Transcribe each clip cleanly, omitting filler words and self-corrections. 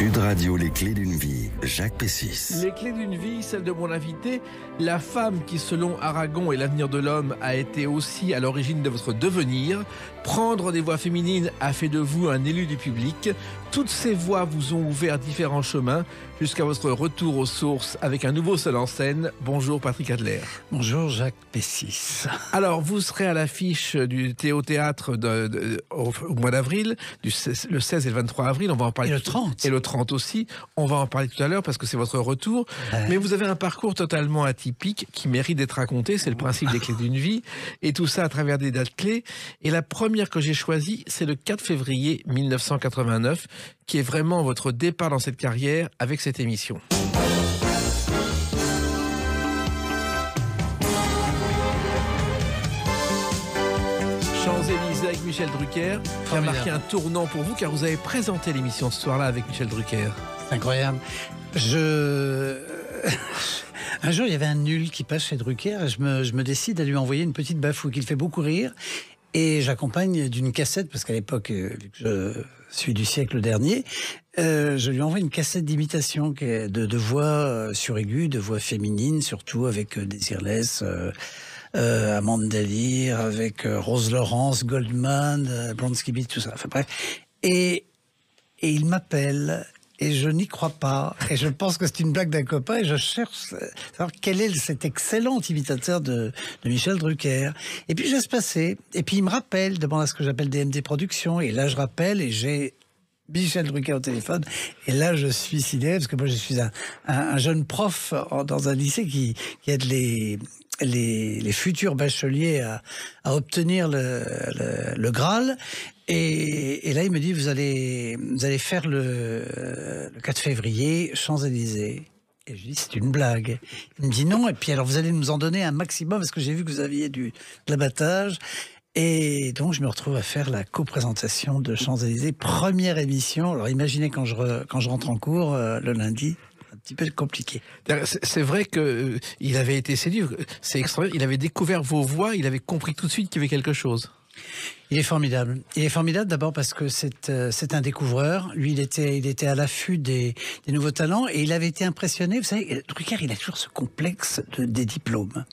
Sud Radio, les clés d'une vie, Jacques Pessis. Les clés d'une vie, celle de mon invité, la femme qui, selon Aragon et l'avenir de l'homme, a été aussi à l'origine de votre devenir. Prendre des voix féminines a fait de vous un élu du public. Toutes ces voix vous ont ouvert différents chemins jusqu'à votre retour aux sources avec un nouveau seul en scène. Bonjour Patrick Adler. Bonjour Jacques Pessis. Alors, vous serez à l'affiche du Théâtre au mois d'avril, le 16 et le 23 avril. On va en parler. Et le 30. Et le 30 aussi. On va en parler tout à l'heure parce que c'est votre retour. Mais vous avez un parcours totalement atypique qui mérite d'être raconté. C'est le principe des clés d'une vie. Et tout ça à travers des dates clés. Et la première que j'ai choisie, c'est le 4 février 1989, qui est vraiment votre départ dans cette carrière avec cette émission. Champs-Élysées avec Michel Drucker, qui a marqué un tournant pour vous, car vous avez présenté l'émission ce soir-là avec Michel Drucker. Incroyable. Un jour, il y avait un nul qui passe chez Drucker et je me décide à lui envoyer une petite bafouille qui le fait beaucoup rire. Et j'accompagne d'une cassette, parce qu'à l'époque, vu que je suis du siècle dernier, je lui envoie une cassette d'imitation de voix suraiguë, de voix féminine, surtout avec Désirless, Amande Dalire, avec Rose Laurence, Goldman, Blonsky Beat, tout ça. Enfin bref. Et il m'appelle. Et je n'y crois pas. Et je pense que c'est une blague d'un copain. Et je cherche à savoir quel est cet excellent imitateur de Michel Drucker. Et puis je laisse passer. Et puis il me rappelle, demande à ce que j'appelle DMD Productions. Et là je rappelle et j'ai Michel Drucker au téléphone. Et là je suis sidéré parce que moi je suis un jeune prof dans un lycée qui aide les futurs bacheliers à obtenir le Graal. Et là, il me dit, vous allez faire le 4 février, Champs-Élysées. Et je dis, c'est une blague. Il me dit non, et puis alors vous allez nous en donner un maximum, parce que j'ai vu que vous aviez de l'abattage. Et donc, je me retrouve à faire la coprésentation de Champs-Élysées, première émission. Alors, imaginez quand je rentre en cours, le lundi, un petit peu compliqué. C'est vrai qu'il avait été séduit, c'est extraordinaire, il avait découvert vos voix, il avait compris tout de suite qu'il y avait quelque chose. Il est formidable. Il est formidable d'abord parce que c'est un découvreur. Lui, il était à l'affût des nouveaux talents et il avait été impressionné. Vous savez, Drucker, il a toujours ce complexe des diplômes.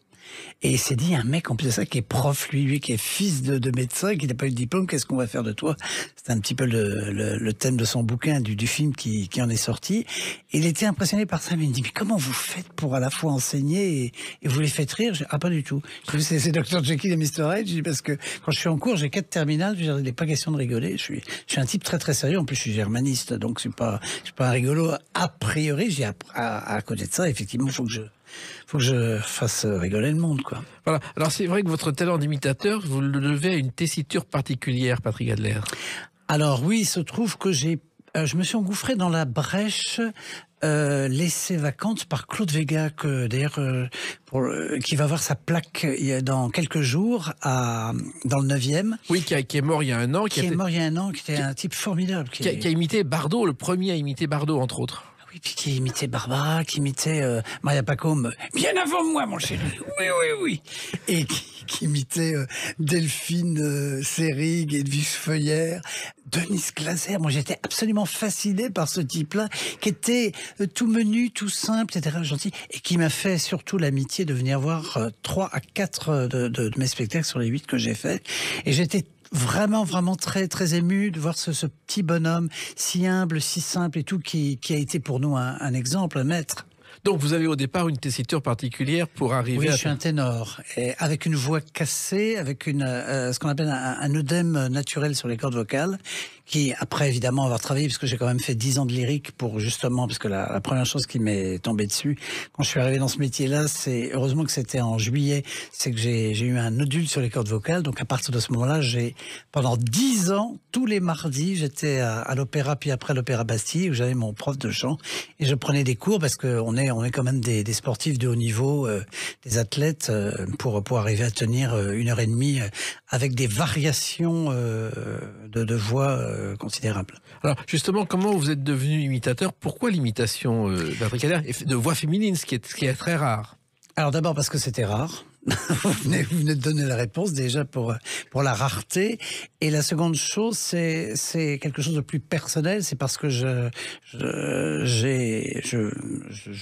Et il s'est dit, un mec en plus de ça qui est prof, lui qui est fils de médecin, qui n'a pas eu de diplôme, qu'est-ce qu'on va faire de toi? C'est un petit peu le thème de son bouquin, du film qui en est sorti. Et il était impressionné par ça, mais il me dit, mais comment vous faites pour à la fois enseigner et vous les faites rire? Ah, pas du tout. C'est Dr Jekyll et Mr Hyde. Je dis, parce que quand je suis en cours, j'ai 4 terminales, il n'est pas question de rigoler. Je suis un type très très sérieux. En plus, je suis germaniste, donc je suis pas un rigolo a priori. J'ai à côté de ça, effectivement, faut que je fasse rigoler le monde, quoi. Voilà. Alors c'est vrai que votre talent d'imitateur, vous le devez à une tessiture particulière, Patrick Adler. Alors oui, il se trouve que je me suis engouffré dans la brèche laissée vacante par Claude Véga, que d'ailleurs qui va avoir sa plaque dans quelques jours dans le 9e. Oui, qui est mort il y a un an. Qui est mort il y a un an, qui était un type formidable. Qui a imité Bardot, le premier à imiter Bardot, entre autres. Oui, puis qui imitait Barbara, qui imitait Maria Pacôme, bien avant moi, mon chéri. Oui. Et qui imitait Delphine Seyrig, Edwige Feuillère, Denise Glaser. Moi, j'étais absolument fasciné par ce type-là, qui était tout menu, tout simple, etc., gentil, et qui m'a fait surtout l'amitié de venir voir 3 à 4 de mes spectacles sur les 8 que j'ai fait. Et j'étais vraiment très très ému de voir ce petit bonhomme si humble, si simple et tout, qui a été pour nous un exemple, un maître. Donc vous avez au départ une tessiture particulière pour arriver Oui, je suis un ténor, et avec une voix cassée, avec ce qu'on appelle un œdème naturel sur les cordes vocales, qui, après évidemment avoir travaillé, parce que j'ai quand même fait 10 ans de lyrique pour justement, parce que la première chose qui m'est tombée dessus, quand je suis arrivé dans ce métier-là, c'est, heureusement que c'était en juillet, c'est que j'ai eu un nodule sur les cordes vocales, donc à partir de ce moment-là, pendant 10 ans, tous les mardis, j'étais à l'opéra, puis après l'opéra Bastille, où j'avais mon prof de chant, et je prenais des cours, parce qu'on est quand même des sportifs de haut niveau, des athlètes, pour arriver à tenir 1h30 avec des variations de voix considérables. Alors justement, comment vous êtes devenu imitateur? Pourquoi l'imitation, Patrick Adler, de voix féminine, ce qui est très rare? Alors d'abord parce que c'était rare. Vous venez de donner la réponse déjà pour la rareté. Et la seconde chose, c'est quelque chose de plus personnel. C'est parce que je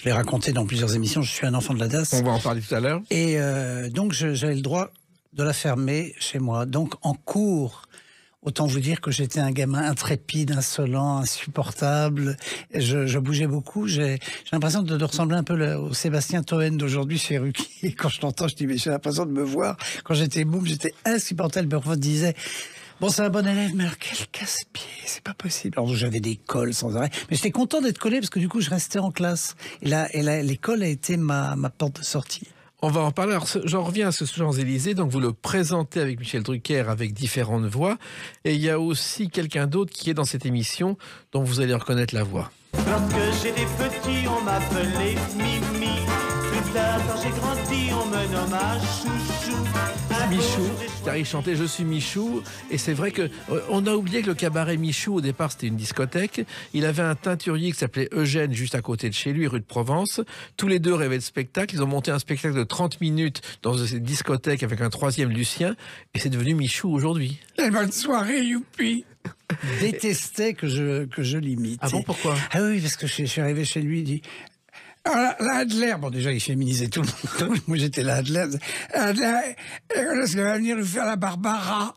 l'ai raconté dans plusieurs émissions. Je suis un enfant de la DAS. On va en parler tout à l'heure. Et donc j'avais le droit de la fermer chez moi. Donc en cours, autant vous dire que j'étais un gamin intrépide, insolent, insupportable. Je bougeais beaucoup. J'ai l'impression de ressembler un peu au Sébastien Toen d'aujourd'hui chez Ruquier. Quand je l'entends, je dis, mais j'ai l'impression de me voir. Quand j'étais môme, j'étais insupportable. Mon prof disait, bon, c'est un bon élève, mais quel casse-pied, c'est pas possible. Alors j'avais des colles sans arrêt. Mais j'étais content d'être collé parce que du coup, je restais en classe. Et l'école a été ma porte de sortie. On va en parler. Alors, j'en reviens à ce Champs-Élysées. Donc, vous le présentez avec Michel Drucker, avec différentes voix. Et il y a aussi quelqu'un d'autre qui est dans cette émission, dont vous allez reconnaître la voix. Lorsque j'étais petit, on m'appelait Mimi. Plus tard, quand j'ai grandi, on me nomma Chouchou. Michou, car il chantait « Je suis Michou ». Et c'est vrai qu'on a oublié que le cabaret Michou, au départ, c'était une discothèque. Il avait un teinturier qui s'appelait Eugène, juste à côté de chez lui, rue de Provence. Tous les deux rêvaient de spectacle. Ils ont monté un spectacle de 30 minutes dans cette discothèque avec un troisième Lucien. Et c'est devenu Michou aujourd'hui. Et bonne soirée, youpi. Détestait que je l'imite. Ah bon, pourquoi? Ah oui, parce que je suis arrivé chez lui, il dit... Ah, la Adler, bon déjà il féminisait tout le monde, moi j'étais la Adler, est-ce qu'elle va venir lui faire la Barbara?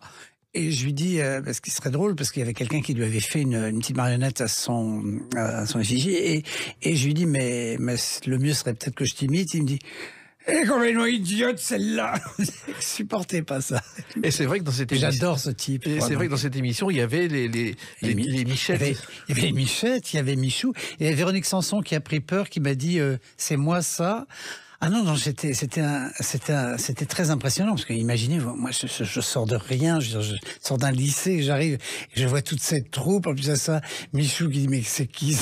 Et je lui dis, ce qui serait drôle, parce qu'il y avait quelqu'un qui lui avait fait une petite marionnette à son effigie, et je lui dis, mais le mieux serait peut-être que je t'imite. Il me dit, elle est complètement idiote celle-là. Je supportais pas ça. Et c'est vrai que dans cette émission, j'adore ce type. Et c'est vrai que dans cette émission, il y avait les Michettes. Il y avait les Michettes, il y avait Michou. Il y avait Véronique Sanson qui a pris peur, qui m'a dit c'est moi ça. Ah non, c'était très impressionnant parce que imaginez, moi je sors de rien, je sors d'un lycée, j'arrive, et je vois toute cette troupe, en plus à ça, Michou qui dit mais c'est qui?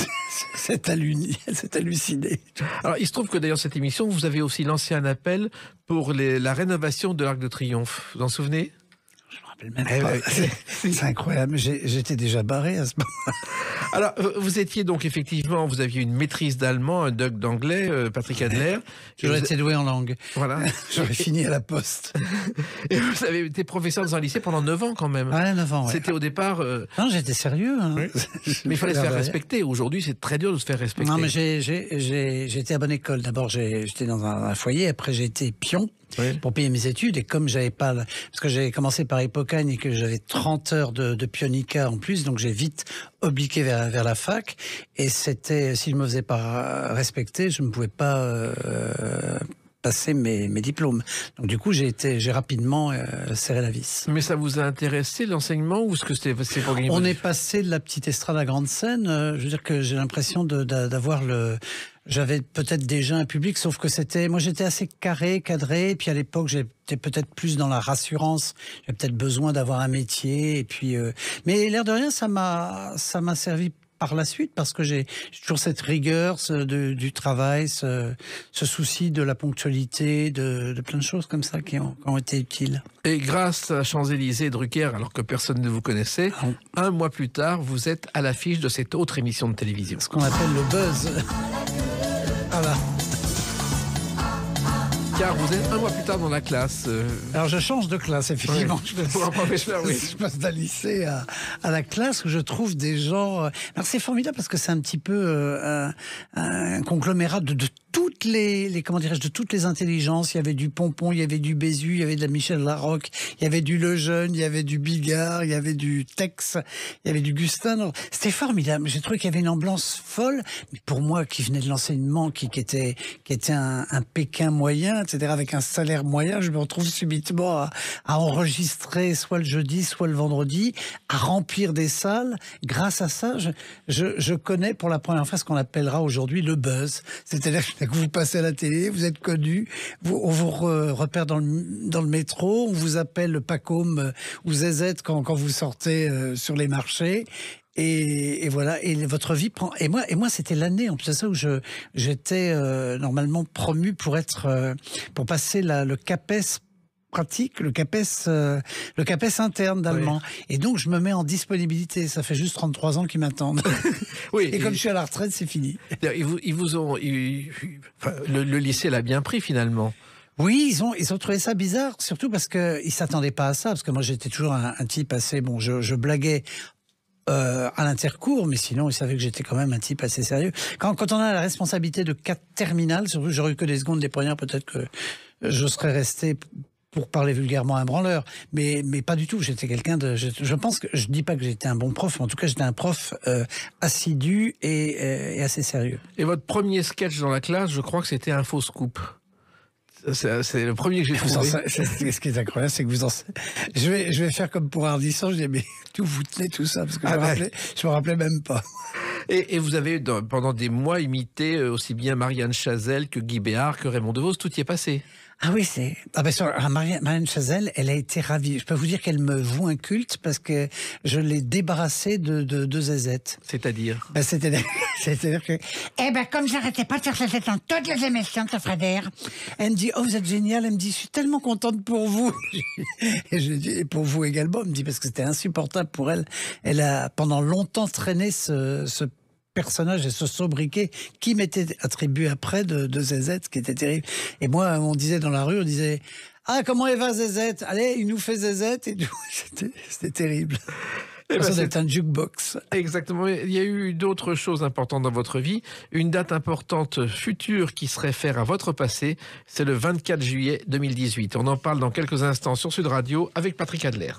C'est halluciné. Alors il se trouve que d'ailleurs cette émission, vous avez aussi lancé un appel pour la rénovation de l'Arc de Triomphe. Vous en souvenez? Même pas. C'est incroyable, j'étais déjà barré à ce moment-là. Alors, vous étiez donc effectivement, vous aviez une maîtrise d'allemand, un doc d'anglais, Patrick Adler. J'aurais été doué en langue. Voilà. J'aurais fini à la poste. Et vous avez été professeur dans un lycée pendant 9 ans quand même. Ouais, 9 ans, ouais. C'était au départ... Non, j'étais sérieux. Hein. Oui. Mais il fallait se faire respecter. Aujourd'hui, c'est très dur de se faire respecter. Non, mais j'ai été à bonne école. D'abord, j'étais dans un foyer. Après, j'ai été pion. Oui. Pour payer mes études, et comme j'avais pas, parce que j'avais commencé par Hippocagne et que j'avais 30 heures de pionica en plus, donc j'ai vite obliqué vers la fac, et c'était, si je me faisais pas respecter, je ne pouvais pas passer mes diplômes. Donc du coup, j'ai rapidement serré la vis. Mais ça vous a intéressé l'enseignement, ou est-ce que c'était pour gagner? On est passé de la petite estrade à la grande scène. Je veux dire que j'ai l'impression d'avoir j'avais peut-être déjà un public, sauf que moi j'étais assez carré, cadré, et puis à l'époque j'étais peut-être plus dans la rassurance, j'avais peut-être besoin d'avoir un métier, et puis mais l'air de rien, ça m'a servi par la suite, parce que j'ai toujours cette rigueur du travail, ce souci de la ponctualité, de plein de choses comme ça qui ont été utiles. Et grâce à Champs-Élysées et Drucker, alors que personne ne vous connaissait, un mois plus tard, vous êtes à l'affiche de cette autre émission de télévision. Ce qu'on appelle le buzz. Voilà. Car vous êtes un mois plus tard dans la classe. Alors je change de classe, effectivement. Oui. Pour un professeur, oui. Je passe d'un lycée à la classe où je trouve des gens... Alors c'est formidable parce que c'est un petit peu un conglomérat de toutes les comment dirais-je, de toutes les intelligences. Il y avait du Pompon, il y avait du Bézu, il y avait de la Michel Larocque, il y avait du Lejeune, il y avait du Bigard, il y avait du Tex, il y avait du Gustin. C'était formidable. J'ai trouvé qu'il y avait une ambiance folle. Mais pour moi, qui venais de l'enseignement, qui était un Pékin moyen, etc., avec un salaire moyen, je me retrouve subitement à enregistrer soit le jeudi, soit le vendredi, à remplir des salles. Grâce à ça, je connais pour la première fois ce qu'on appellera aujourd'hui le buzz. C'est-à-dire que vous passez à la télé, vous êtes connu, on vous repère dans le métro, on vous appelle Pacôme ou Zézette quand vous sortez sur les marchés. Et voilà, et votre vie prend... Et moi c'était l'année, en plus de ça, où j'étais normalement promu pour passer le CAPES pratique, le CAPES interne d'allemand. Oui. Et donc, je me mets en disponibilité. Ça fait juste 33 ans qu'ils m'attendent. Oui. Et comme je suis à la retraite, c'est fini. Ils vous ont... le lycée l'a bien pris, finalement. Oui, ils ont trouvé ça bizarre, surtout parce qu'ils ne s'attendaient pas à ça, parce que moi j'étais toujours un type assez... Bon, je blaguais à l'intercours, mais sinon ils savaient que j'étais quand même un type assez sérieux. Quand on a la responsabilité de 4 terminales, surtout j'aurais eu que des secondes, des premières, peut-être que je serais resté... pour parler vulgairement un branleur, mais pas du tout. J'étais quelqu'un de... Je pense que... Je dis pas que j'étais un bon prof, mais en tout cas, j'étais un prof assidu et assez sérieux. Et votre premier sketch dans la classe, je crois que c'était un faux scoop. C'est le premier que j'ai trouvé. Ce qui est incroyable, c'est que vous en... Je vais faire comme pour Ardisson, je dis, mais d'où vous tenez tout ça? Parce que je me rappelais même pas. Et vous avez, pendant des mois, imité aussi bien Marianne Chazelle que Guy Béard, que Raymond DeVos, tout y est passé. Ah oui, c'est... Ah ben, Marianne Chazelle, elle a été ravie. Je peux vous dire qu'elle me voue un culte parce que je l'ai débarrassée de zézette. C'est-à-dire c'est-à-dire que... Eh ben, comme j'arrêtais pas de faire zézette dans toutes les émissions de Frédère, elle me dit, oh, vous êtes génial. Elle me dit, je suis tellement contente pour vous. Et je lui dis, et pour vous également. Elle me dit, parce que c'était insupportable pour elle. Elle a pendant longtemps traîné ce personnage et ce sobriquet qui m'était attribué après de Zézette, qui était terrible. Et moi, on disait dans la rue, on disait « Ah, comment elle va Zézette? Allez, il nous fait Zézette » et c'était terrible. C'est un jukebox. Exactement. Il y a eu d'autres choses importantes dans votre vie. Une date importante future qui se réfère à votre passé, c'est le 24 juillet 2018. On en parle dans quelques instants sur Sud Radio avec Patrick Adler.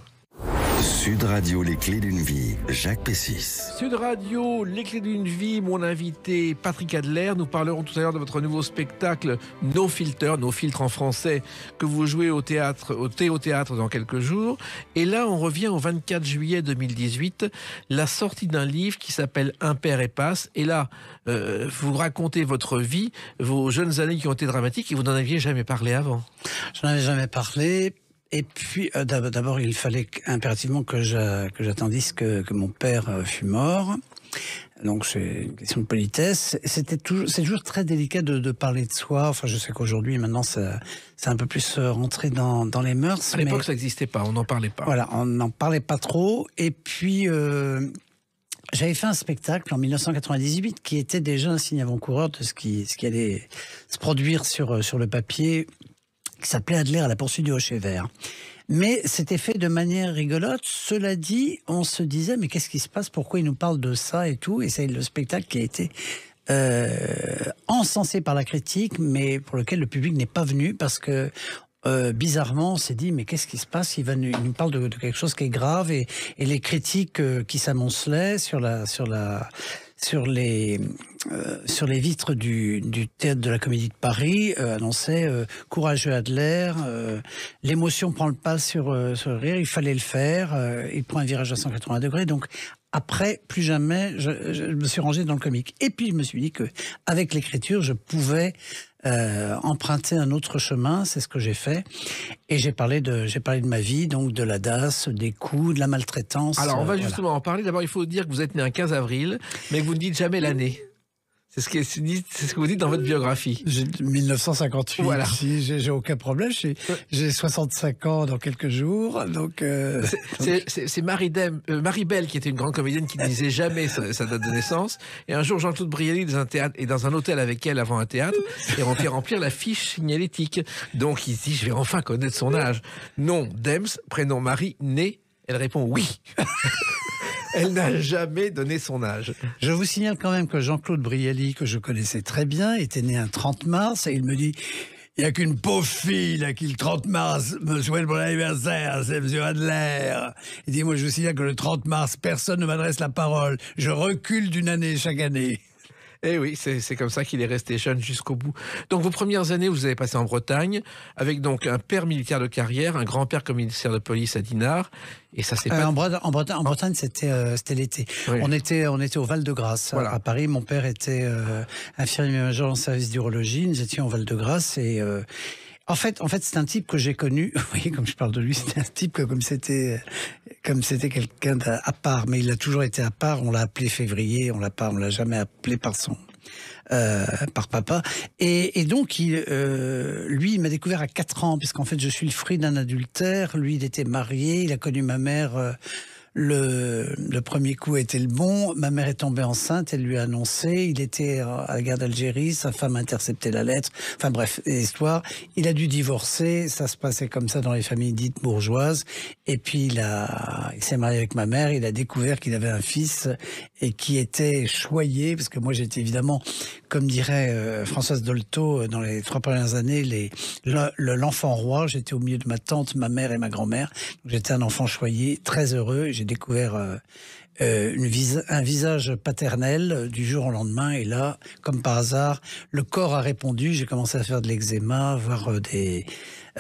Sud Radio, les clés d'une vie, Jacques Pessis. Sud Radio, les clés d'une vie, mon invité Patrick Adler. Nous parlerons tout à l'heure de votre nouveau spectacle No Filter, No Filtre en français, que vous jouez au théâtre dans quelques jours. Et là, on revient au 24 juillet 2018, la sortie d'un livre qui s'appelle Impair et Passe. Et là, vous racontez votre vie, vos jeunes années qui ont été dramatiques et vous n'en aviez jamais parlé avant. Je n'en avais jamais parlé. Et puis, d'abord, il fallait impérativement que j'attendisse que mon père fût mort. Donc, c'est une question de politesse. C'est toujours très délicat de parler de soi. Enfin, je sais qu'aujourd'hui, maintenant, c'est un peu plus rentré dans les mœurs. À l'époque, ça n'existait pas, on n'en parlait pas. Voilà, on n'en parlait pas trop. Et puis... j'avais fait un spectacle en 1998 qui était déjà un signe avant-coureur de ce qui allait se produire sur le papier, qui s'appelait Adler à la poursuite du Hocher Vert. Mais c'était fait de manière rigolote. Cela dit, on se disait, mais qu'est-ce qui se passe? Pourquoi il nous parle de ça et tout? Et c'est le spectacle qui a été encensé par la critique, mais pour lequel le public n'est pas venu parce que bizarrement, on s'est dit, mais qu'est-ce qui se passe? Il nous parle de quelque chose qui est grave et les critiques qui s'amoncelaient sur les vitres du théâtre de la Comédie de Paris annonçaient courageux Adler, l'émotion prend le pas sur le rire, il fallait le faire, il prend un virage à 180 degrés. Donc après, plus jamais, je me suis rangé dans le comique. Et puis je me suis dit que avec l'écriture, je pouvais emprunter un autre chemin. C'est ce que j'ai fait. Et j'ai parlé de ma vie, donc de la DAS, des coups, de la maltraitance. Alors on va justement en parler. D'abord, il faut dire que vous êtes né un 15 avril, mais que vous ne dites jamais l'année. C'est ce que vous dites dans votre biographie. 1958. Voilà. Si, j'ai aucun problème. J'ai 65 ans dans quelques jours. Donc, c'est Marie-Belle qui était une grande comédienne qui ne disait jamais sa date de naissance. Et un jour, Jean-Claude Brialy est dans un hôtel avec elle avant un théâtre et on fait remplir la fiche signalétique. Donc il se dit, je vais enfin connaître son âge. Nom Dems, prénom Marie, né. Elle répond oui. Elle n'a jamais donné son âge. Je vous signale quand même que Jean-Claude Brialy, que je connaissais très bien, était né un 30 mars et il me dit « Il n'y a qu'une pauvre fille là, qui le 30 mars me souhaite mon anniversaire, c'est M. Adler. » Il dit « Moi je vous signale que le 30 mars, personne ne m'adresse la parole. Je recule d'une année chaque année. » Eh oui, c'est comme ça qu'il est resté jeune jusqu'au bout. Donc vos premières années, vous avez passé en Bretagne, avec donc un père militaire de carrière, un grand-père commissaire de police à Dinard, et ça c'est pas... En Bretagne, c'était l'été. Oui. On était au Val-de-Grâce, voilà. À Paris. Mon père était infirmier-major en service d'urologie, nous étions au Val-de-Grâce, et... En fait, c'est un type que j'ai connu. Vous voyez, comme je parle de lui, c'était un type que comme c'était quelqu'un à part, mais il a toujours été à part. On l'a appelé Février, on l'a jamais appelé par papa. Et donc, lui, il m'a découvert à 4 ans, puisqu'en fait, je suis le fruit d'un adultère. Lui, il était marié, il a connu ma mère Le premier coup était le bon. Ma mère est tombée enceinte, elle lui a annoncé. Il était à la guerre d'Algérie, sa femme a intercepté la lettre. Enfin bref, l'histoire. Il a dû divorcer, ça se passait comme ça dans les familles dites bourgeoises. Et puis il s'est marié avec ma mère, il a découvert qu'il avait un fils et qui était choyé, parce que moi j'étais évidemment, comme dirait Françoise Dolto, dans les 3 premières années, l'enfant roi. J'étais au milieu de ma tante, ma mère et ma grand-mère. J'étais un enfant choyé, très heureux. J'ai découvert un visage paternel du jour au lendemain. Et là, comme par hasard, le corps a répondu. J'ai commencé à faire de l'eczéma, voire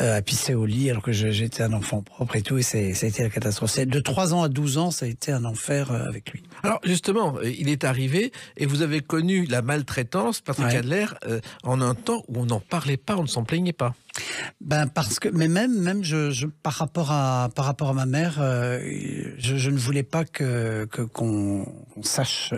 à pisser au lit, alors que j'étais un enfant propre et tout. Et ça a été la catastrophe. De 3 ans à 12 ans, ça a été un enfer avec lui. Alors justement, il est arrivé et vous avez connu la maltraitance, Patrick Adler, en un temps où on n'en parlait pas, on ne s'en plaignait pas. Parce que, mais même par rapport à ma mère, je ne voulais pas qu'on sache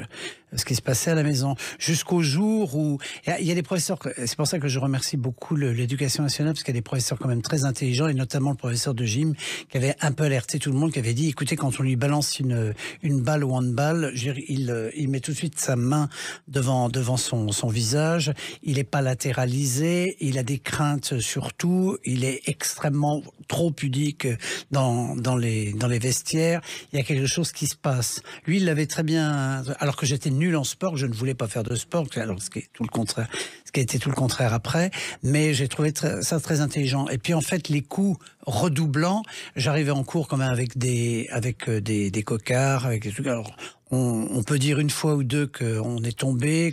ce qui se passait à la maison, jusqu'au jour où il y a des professeurs. C'est pour ça que je remercie beaucoup l'éducation nationale, parce qu'il y a des professeurs quand même très intelligents, et notamment le professeur de gym qui avait un peu alerté tout le monde, qui avait dit écoutez, quand on lui balance une balle au handball, il met tout de suite sa main devant son visage, il n'est pas latéralisé, il a des craintes sur tout, il est extrêmement trop pudique dans les vestiaires, il y a quelque chose qui se passe. Lui, il l'avait très bien, alors que j'étais nul en sport, que je ne voulais pas faire de sport, alors ce qui est tout le contraire, ce qui a été tout le contraire après, mais j'ai trouvé ça très intelligent. Et puis en fait, les coups redoublants, j'arrivais en cours quand même avec des cocards, avec des trucs. Alors on peut dire une fois ou deux qu'on est tombé,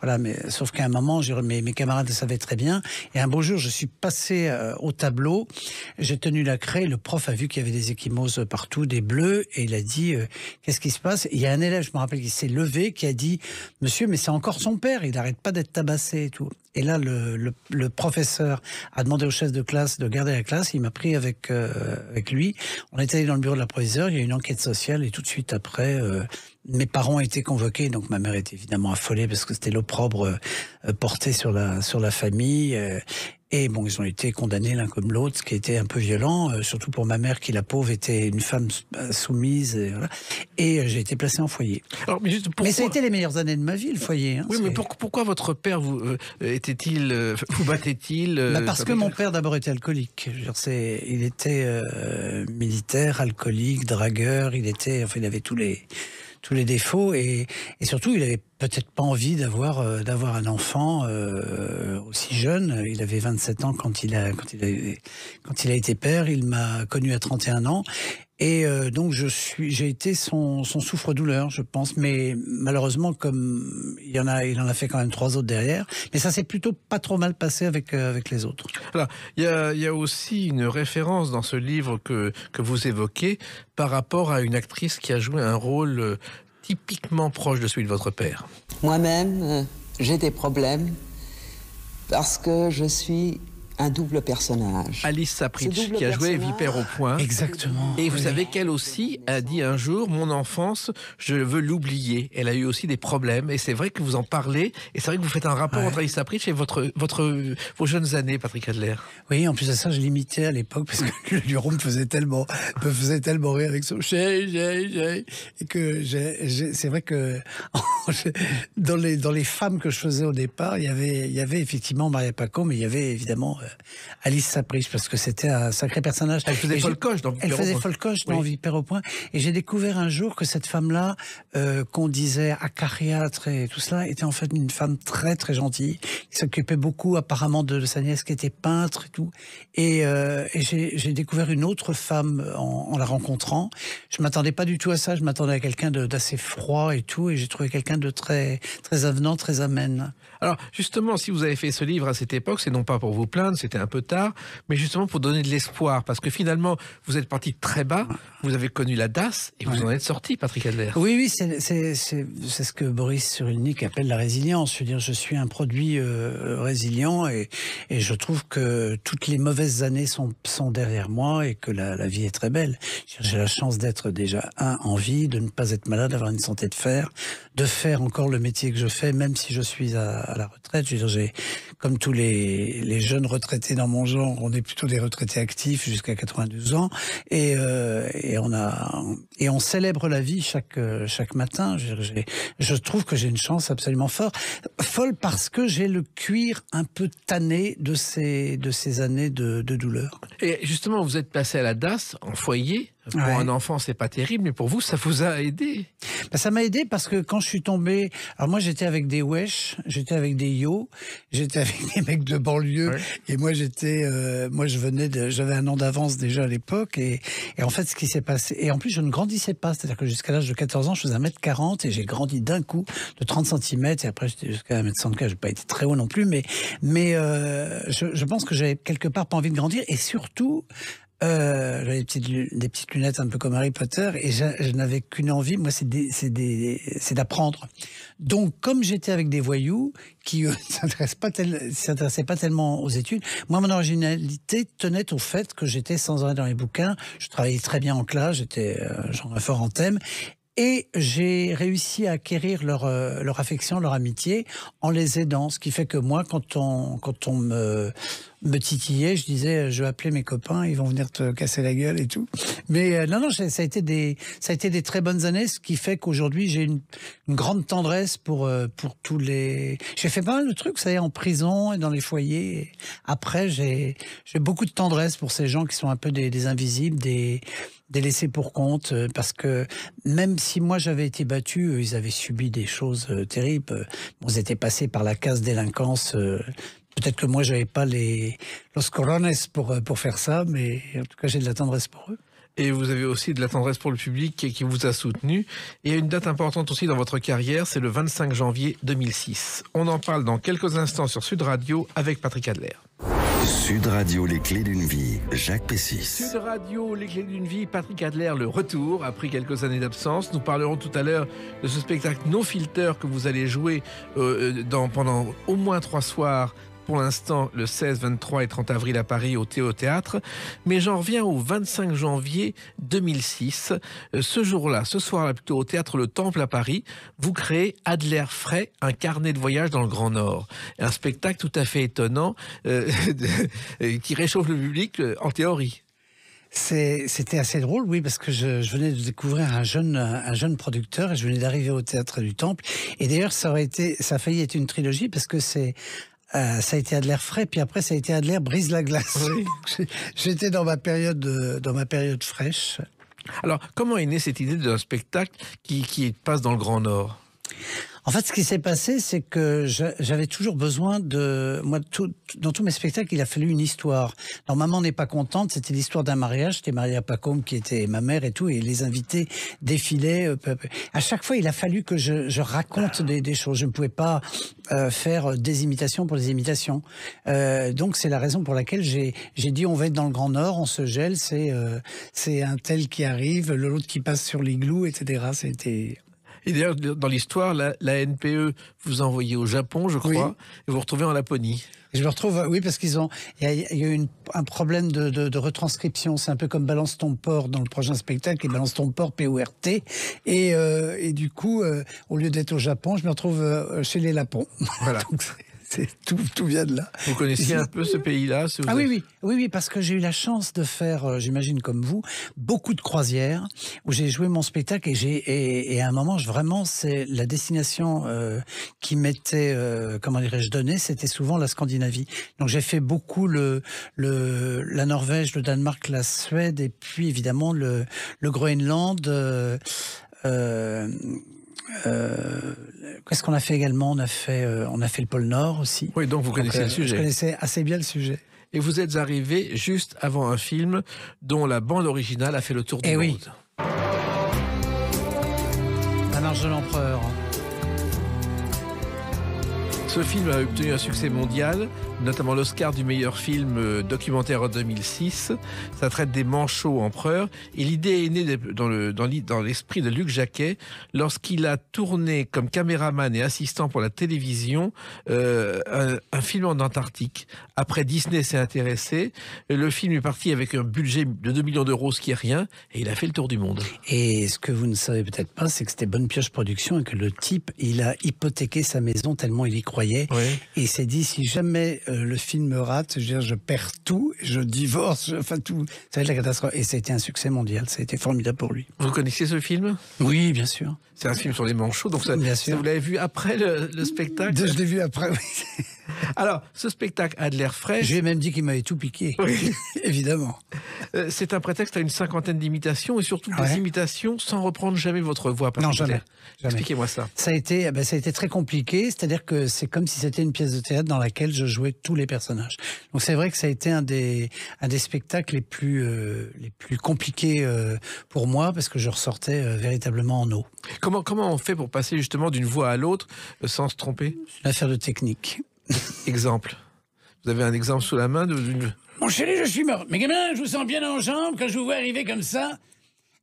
voilà, mais sauf qu'à un moment, mes camarades le savaient très bien. Et un beau jour, je suis passé au tableau, j'ai tenu la craie, le prof a vu qu'il y avait des ecchymoses partout, des bleus, et il a dit qu'est-ce qui se passe? Il y a un élève, je me rappelle, qui s'est levé, qui a dit monsieur, mais c'est encore son père, il n'arrête pas d'être tabassé et tout. Et là, le professeur a demandé au chef de classe de garder la classe. Il m'a pris avec lui. On est allé dans le bureau de la proviseure. Il y a eu une enquête sociale et tout de suite après, mes parents ont été convoqués. Donc ma mère était évidemment affolée parce que c'était l'opprobre porté sur la famille. Et bon, ils ont été condamnés l'un comme l'autre, ce qui était un peu violent, surtout pour ma mère qui, la pauvre, était une femme soumise. Et, voilà. Et j'ai été placé en foyer. Alors, mais ça a été les meilleures années de ma vie, le foyer. Hein, oui, mais pourquoi votre père vous battait-il parce que mon père d'abord était alcoolique. Il était militaire, alcoolique, dragueur. Il avait tous les défauts et surtout il avait peut-être pas envie d'avoir un enfant aussi jeune. Il avait 27 ans quand il a été père. Il m'a connu à 31 ans. Et donc j'ai été son souffre-douleur, je pense, mais malheureusement, comme il en a fait quand même 3 autres derrière, mais ça s'est plutôt pas trop mal passé avec les autres. Alors, il y a aussi une référence dans ce livre que vous évoquez par rapport à une actrice qui a joué un rôle typiquement proche de celui de votre père. Moi-même, j'ai des problèmes parce que je suis un double personnage. Alice Sapritch, qui a joué Vipère au point. Exactement. Et vous savez qu'elle aussi a dit un jour, mon enfance, je veux l'oublier. Elle a eu aussi des problèmes. Et c'est vrai que vous en parlez. Et c'est vrai que vous faites un rapport entre Alice Sapritch et vos jeunes années, Patrick Adler. Oui, en plus de ça, je l'imitais à l'époque parce que le Luron me faisait tellement rire avec son j'ai. Et que c'est vrai que dans les femmes que je faisais au départ, il y avait effectivement Maria Paco, mais il y avait évidemment Alice Sapritch, parce que c'était un sacré personnage. Elle faisait Folcoche dans Vipère au point. Et j'ai découvert un jour que cette femme-là, qu'on disait acariâtre et tout cela, était en fait une femme très très gentille, qui s'occupait beaucoup apparemment de sa nièce qui était peintre et tout. Et j'ai découvert une autre femme en la rencontrant. Je m'attendais pas du tout à ça. Je m'attendais à quelqu'un d'assez froid et tout. Et j'ai trouvé quelqu'un de très très avenant, très amène. Alors justement, si vous avez fait ce livre à cette époque, c'est non pas pour vous plaindre, c'était un peu tard, mais justement pour donner de l'espoir, parce que finalement, vous êtes parti très bas, vous avez connu la DAS et vous en êtes sorti, Patrick Adler. Oui, c'est ce que Boris Cyrulnik appelle la résilience. Je veux dire, je suis un produit résilient et je trouve que toutes les mauvaises années sont derrière moi et que la vie est très belle. J'ai la chance d'être déjà en vie, de ne pas être malade, d'avoir une santé de fer, faire encore le métier que je fais, même si je suis à la retraite. Je veux dire, comme tous les jeunes retraités dans mon genre, on est plutôt des retraités actifs jusqu'à 92 ans, et on célèbre la vie chaque matin. Je trouve que j'ai une chance absolument folle parce que j'ai le cuir un peu tanné de ces années de douleur. Et justement, vous êtes passé à la DAS en foyer. Pour Ouais. un enfant, c'est pas terrible, mais pour vous, ça vous a aidé. Ben, ça m'a aidé parce que quand je suis tombé, alors moi j'étais avec des wesh, j'étais avec des yo, j'étais avec des mecs de banlieue, Ouais. et moi j'avais un an d'avance déjà à l'époque, et en fait ce qui s'est passé, et en plus je ne grandissais pas, c'est-à-dire que jusqu'à l'âge de 14 ans je faisais 1m40 et j'ai grandi d'un coup de 30 cm, et après j'étais jusqu'à 1m64, j'ai pas été très haut non plus, mais je pense que j'avais quelque part pas envie de grandir, et surtout j'avais des petites lunettes un peu comme Harry Potter, et je n'avais qu'une envie, moi, c'est d'apprendre. Donc, comme j'étais avec des voyous qui ne s'intéressaient pas tellement aux études, moi, mon originalité tenait au fait que j'étais sans arrêt dans les bouquins, je travaillais très bien en classe, j'étais genre fort en thème. Et j'ai réussi à acquérir leur affection, leur amitié, en les aidant. Ce qui fait que moi, quand on me titillait, je disais, je vais appeler mes copains, ils vont venir te casser la gueule et tout. Mais non, ça a été des très bonnes années, ce qui fait qu'aujourd'hui, j'ai une grande tendresse pour tous les... J'ai fait pas mal de trucs, ça y est, en prison et dans les foyers. Et après, j'ai beaucoup de tendresse pour ces gens qui sont un peu des invisibles, des laissés pour compte, parce que même si moi j'avais été battu, ils avaient subi des choses terribles. Bon, ils étaient passés par la case délinquance. Peut-être que moi j'avais pas los corones pour faire ça, mais en tout cas j'ai de la tendresse pour eux. Et vous avez aussi de la tendresse pour le public qui vous a soutenu. Et il y a une date importante aussi dans votre carrière, c'est le 25 janvier 2006. On en parle dans quelques instants sur Sud Radio avec Patrick Adler. Sud Radio, les clés d'une vie, Jacques Pessis. Sud Radio, les clés d'une vie, Patrick Adler, le retour après quelques années d'absence. Nous parlerons tout à l'heure de ce spectacle No Filter que vous allez jouer pendant au moins 3 soirs. Pour l'instant, le 16, 23 et 30 avril à Paris au Théâtre. Mais j'en reviens au 25 janvier 2006. Ce jour-là, ce soir-là plutôt, au Théâtre Le Temple à Paris, vous créez Adler Frais, un carnet de voyage dans le Grand Nord. Un spectacle tout à fait étonnant qui réchauffe le public en théorie. C'était assez drôle, oui, parce que je venais de découvrir un jeune producteur et je venais d'arriver au Théâtre du Temple. Et d'ailleurs, ça a failli être une trilogie parce que ça a été Adler Frais, puis après ça a été Adler Brise la glace. Oui. J'étais dans ma période fraîche. Alors, comment est née cette idée d'un spectacle qui passe dans le Grand Nord ? En fait, ce qui s'est passé, c'est que j'avais toujours besoin moi, dans tous mes spectacles, il a fallu une histoire. Dans Maman n'est pas contente, c'était l'histoire d'un mariage. C'était Maria Pacôme qui était ma mère et tout, et les invités défilaient. À chaque fois, il a fallu que je raconte des choses. Je ne pouvais pas faire des imitations pour des imitations. Donc, c'est la raison pour laquelle j'ai dit on va être dans le Grand Nord, on se gèle, c'est un tel qui arrive, l'autre qui passe sur l'igloo, etc. C'était... Et d'ailleurs, dans l'histoire, la NPE vous a envoyé au Japon, je crois, oui. Et vous vous retrouvez en Laponie. Et je me retrouve, oui, parce il y a eu un problème de retranscription. C'est un peu comme Balance ton porc dans le prochain spectacle, et Balance ton porc, PORT. Et du coup, au lieu d'être au Japon, je me retrouve chez les Lapons. Voilà. Donc, tout vient de là. Vous connaissiez un peu ce pays-là? Oui, parce que j'ai eu la chance de faire, j'imagine comme vous, beaucoup de croisières où j'ai joué mon spectacle et à un moment, vraiment, c'est la destination qui m'était, comment dirais-je, donnée, c'était souvent la Scandinavie. Donc j'ai fait beaucoup la Norvège, le Danemark, la Suède et puis évidemment le Groenland. Qu'est-ce qu'on a fait également? On a fait le pôle Nord aussi. Oui, donc vous connaissez le sujet. Je connaissais assez bien le sujet. Et vous êtes arrivé juste avant un film dont la bande originale a fait le tour du monde. Oui. La Marche de l'Empereur. Ce film a obtenu un succès mondial, notamment l'Oscar du meilleur film documentaire en 2006. Ça traite des manchots empereurs. Et l'idée est née dans l'esprit de Luc Jacquet lorsqu'il a tourné comme caméraman et assistant pour la télévision un film en Antarctique. Après, Disney s'est intéressé. Le film est parti avec un budget de 2 millions d'euros, ce qui est rien. Et il a fait le tour du monde. Et ce que vous ne savez peut-être pas, c'est que c'était Bonne Pioche Productions et que le type, il a hypothéqué sa maison tellement il y croyait. Oui. Et il s'est dit, si jamais le film me rate, je veux dire, je perds tout, je divorce, enfin tout. Ça va être la catastrophe. Et ça a été un succès mondial. Ça a été formidable pour lui. Vous connaissez ce film ? Oui, bien sûr. C'est un film sur les manchots. Donc ça, bien sûr. Vous l'avez vu après le spectacle ? Je l'ai vu après, oui. Alors, ce spectacle a de l'air frais. Je lui ai même dit qu'il m'avait tout piqué. Oui. Évidemment. C'est un prétexte à une cinquantaine d'imitations et surtout des imitations sans reprendre jamais votre voix. Non, jamais. Expliquez-moi ça. Ça a été très compliqué. C'est-à-dire que c'est comme si c'était une pièce de théâtre dans laquelle je jouais tous les personnages. Donc c'est vrai que ça a été un des spectacles les plus compliqués pour moi parce que je ressortais véritablement en eau. Comment on fait pour passer justement d'une voix à l'autre sans se tromper ? C'est une affaire de technique. Exemple. Vous avez un exemple sous la main d'une... Mon chéri, je suis mort. Mais gamin, je vous sens bien en jambes quand je vous vois arriver comme ça.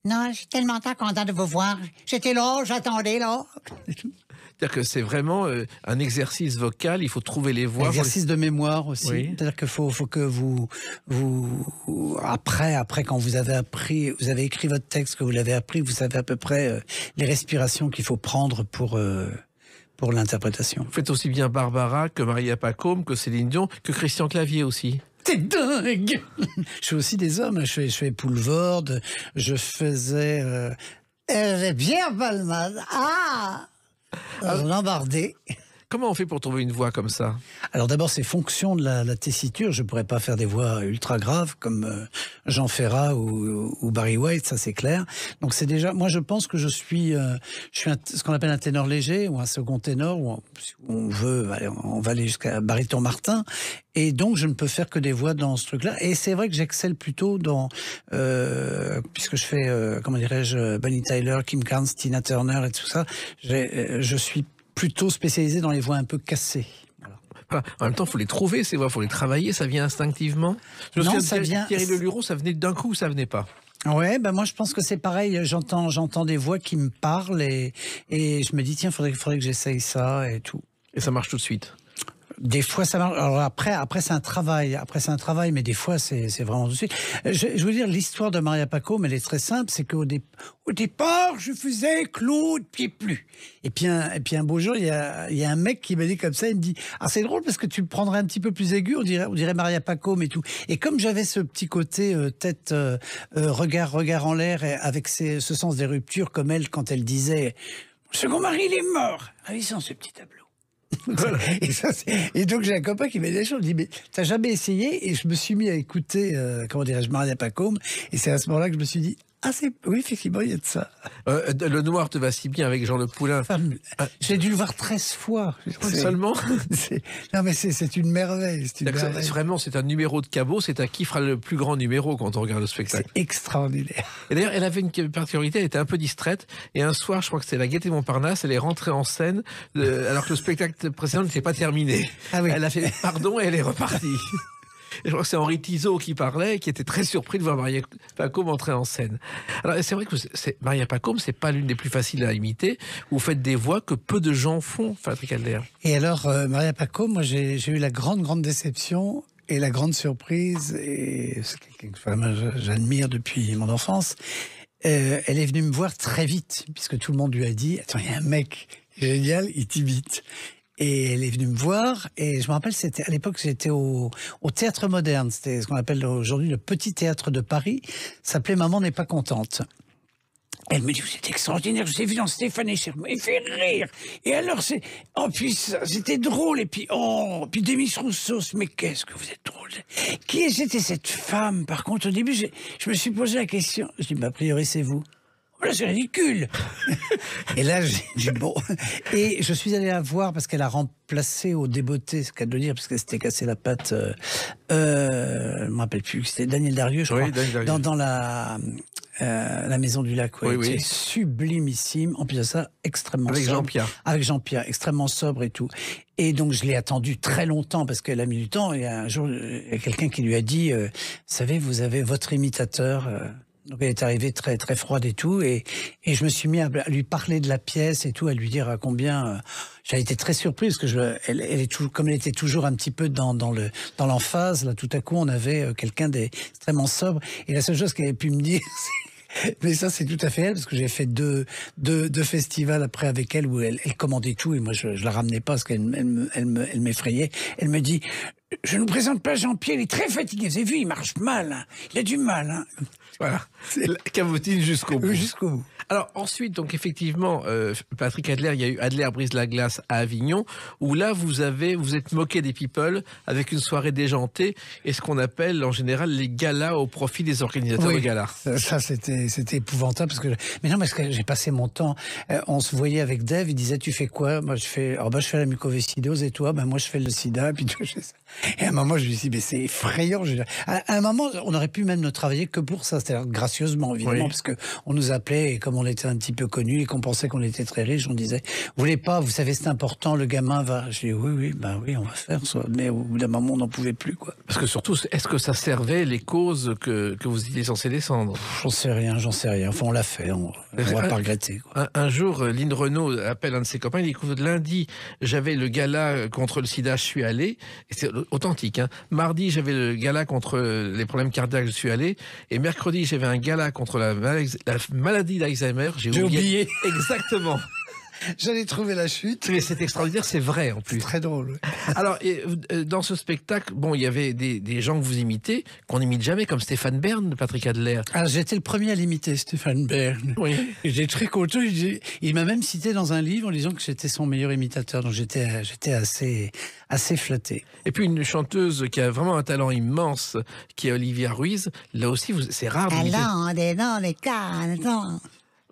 Non, je suis tellement content de vous voir. J'étais là, j'attendais là. C'est-à-dire que c'est vraiment un exercice vocal, il faut trouver les voix. Exercice de mémoire aussi. Oui. C'est-à-dire qu'il faut que vous après quand vous avez écrit votre texte, que vous l'avez appris, vous savez à peu près les respirations qu'il faut prendre pour l'interprétation. Vous faites aussi bien Barbara que Maria Pacôme, que Céline Dion, que Christian Clavier aussi. T'es dingue. Je fais aussi des hommes. Je fais Poulvorde. Je faisais Pierre Palmade. Lambardé. Comment on fait pour trouver une voix comme ça ? Alors d'abord, c'est fonction de la tessiture. Je pourrais pas faire des voix ultra graves comme Jean Ferrat ou Barry White, ça c'est clair. Donc c'est déjà, moi je pense que je suis ce qu'on appelle un ténor léger ou un second ténor, ou si on veut, on va aller jusqu'à baryton Martin. Et donc je ne peux faire que des voix dans ce truc-là. Et c'est vrai que j'excelle plutôt dans, puisque je fais, comment dirais-je, Bonnie Tyler, Kim Carnes, Tina Turner et tout ça. Je suis plutôt spécialisé dans les voix un peu cassées. Voilà. En même temps, il faut les trouver, ces voix, il faut les travailler, ça vient instinctivement. Non, ça vient... Thierry Lelureau, ça venait d'un coup ou ça venait pas ? Ouais, moi je pense que c'est pareil, j'entends des voix qui me parlent et je me dis tiens, faudrait que j'essaye ça et tout. Et ça marche tout de suite ? Des fois ça marche. Alors après c'est un travail. Mais des fois c'est vraiment tout de suite. Je veux dire, l'histoire de Maria Pacôme, elle est très simple. C'est qu'au départ, je faisais Claude Pieplu. Et puis un beau jour, il y a un mec qui m'a dit comme ça. Il me dit c'est drôle parce que tu me prendrais un petit peu plus aigu. On dirait Maria Pacôme et tout. Et comme j'avais ce petit côté tête, regard en l'air, avec ce sens des ruptures, comme elle quand elle disait mon second mari il est mort. Ils sont ce petit tableau. Et donc j'ai un copain qui m'a dit des choses, il me dit mais t'as jamais essayé? Et je me suis mis à écouter Maria Pacôme, et c'est à ce moment-là que je me suis dit oui, effectivement, il y a de ça. Le Noir te va si bien avec Jean Le Poulain. J'ai dû le voir 13 fois. Seulement Non, mais c'est une merveille. Vraiment, c'est un numéro de cabot. C'est à qui fera le plus grand numéro quand on regarde le spectacle. C'est extraordinaire. Et d'ailleurs, elle avait une particularité, elle était un peu distraite. Et un soir, je crois que c'était la Gaîté Montparnasse, elle est rentrée en scène alors que le spectacle précédent n'était pas terminé. Oui. Elle a fait pardon et elle est repartie. Et je crois que c'est Henri Tizot qui parlait, qui était très surpris de voir Maria Pacôme entrer en scène. Alors c'est vrai que Maria Pacôme, c'est pas l'une des plus faciles à imiter. Vous faites des voix que peu de gens font, Patrick Adler. Et alors, Maria Pacôme, moi j'ai eu la grande déception et la grande surprise, et c'est quelqu'un que vraiment j'admire depuis mon enfance. Elle est venue me voir très vite, puisque tout le monde lui a dit « Attends, il y a un mec génial, il t'imite ». Et elle est venue me voir, et je me rappelle, à l'époque, j'étais au Théâtre Moderne. C'était ce qu'on appelle aujourd'hui le Petit Théâtre de Paris. Ça s'appelait Maman n'est pas contente. Elle me dit, vous êtes extraordinaire, je vous ai vu dans Stéphane Cher, il fait rire. Et alors, puis c'était drôle, et puis Demis Roussos, mais qu'est-ce que vous êtes drôle. Qui était cette femme, par contre? Au début, je me suis posé la question. Je dis, a priori, c'est vous. Voilà, c'est ridicule. Et là, j'ai dit bon. Et je suis allé la voir parce qu'elle a remplacé au débeauté, ce qu'elle doit dire, parce qu'elle s'était cassé la patte. Je ne me rappelle plus. C'était Daniel Darieux, je crois. Daniel Darieux. Dans la Maison du Lac. Ouais. Oui. C'est sublimissime. En plus de ça, extrêmement Avec sobre. Jean-Pierre. Avec Jean-Pierre, extrêmement sobre et tout. Et donc, je l'ai attendu très longtemps parce qu'elle a mis du temps. Et un jour, il y a quelqu'un qui lui a dit, vous savez, vous avez votre imitateur. Donc elle est arrivée très très froide et tout, et je me suis mis à lui parler de la pièce et tout, à lui dire à combien. J'avais été très surpris parce que elle est toujours, comme elle était toujours un petit peu dans l'emphase, là tout à coup on avait quelqu'un d'extrêmement sobre, et la seule chose qu'elle avait pu me dire, mais ça c'est tout à fait elle, parce que j'ai fait deux festivals après avec elle où elle commandait tout, et moi je la ramenais pas parce qu'elle m'effrayait. Elle me dit, je ne vous présente pas Jean-Pierre, il est très fatigué, vous avez vu, il marche mal, hein. Il a du mal. Hein. Voilà, la cavotine jusqu'au bout. Jusqu'au bout. Alors ensuite, donc effectivement, Patrick Adler, il y a eu Adler brise la glace à Avignon, où là vous êtes moqué des people avec une soirée déjantée et ce qu'on appelle en général les galas au profit des organisateurs de galas. Ça c'était épouvantable parce que j'ai passé mon temps. On se voyait avec Dave, il disait tu fais quoi? Moi je fais la mucoviscidose, et toi? Moi je fais le sida, et puis toi, je fais ça. Et à un moment je lui dis mais c'est effrayant. À un moment on aurait pu même ne travailler que pour ça, c'est-à-dire gracieusement évidemment, parce que on nous appelait, et comme on était un petit peu connus et qu'on pensait qu'on était très riches, on disait vous voulez pas, vous savez c'est important, le gamin va. Je dis oui, on va faire ça. Mais au bout d'un moment on n'en pouvait plus, quoi. Parce que surtout, est-ce que ça servait les causes que vous étiez censé descendre? J'en sais rien. Enfin on l'a fait, on va pas regretter, quoi. Un jour, Lynn Renaud appelle un de ses copains, il dit écoute, lundi j'avais le gala contre le sida, je suis allé, et c'est authentique, hein. Mardi j'avais le gala contre les problèmes cardiaques, je suis allé, et mercredi j'avais un gala contre la maladie d'Alzheimer, j'ai oublié. Exactement. J'allais trouver la chute. Mais c'est extraordinaire, c'est vrai en plus. C'est très drôle. Alors, dans ce spectacle, il y avait des gens que vous imitez, qu'on n'imite jamais, comme Stéphane Bern de Patrick Adler. Alors, j'étais le premier à l'imiter, Stéphane Bern. Oui. J'étais très content. Il m'a même cité dans un livre en disant que j'étais son meilleur imitateur. Donc, j'étais assez flatté. Et puis, une chanteuse qui a vraiment un talent immense, qui est Olivia Ruiz. Là aussi, c'est rare d'imiter. Dans les canons.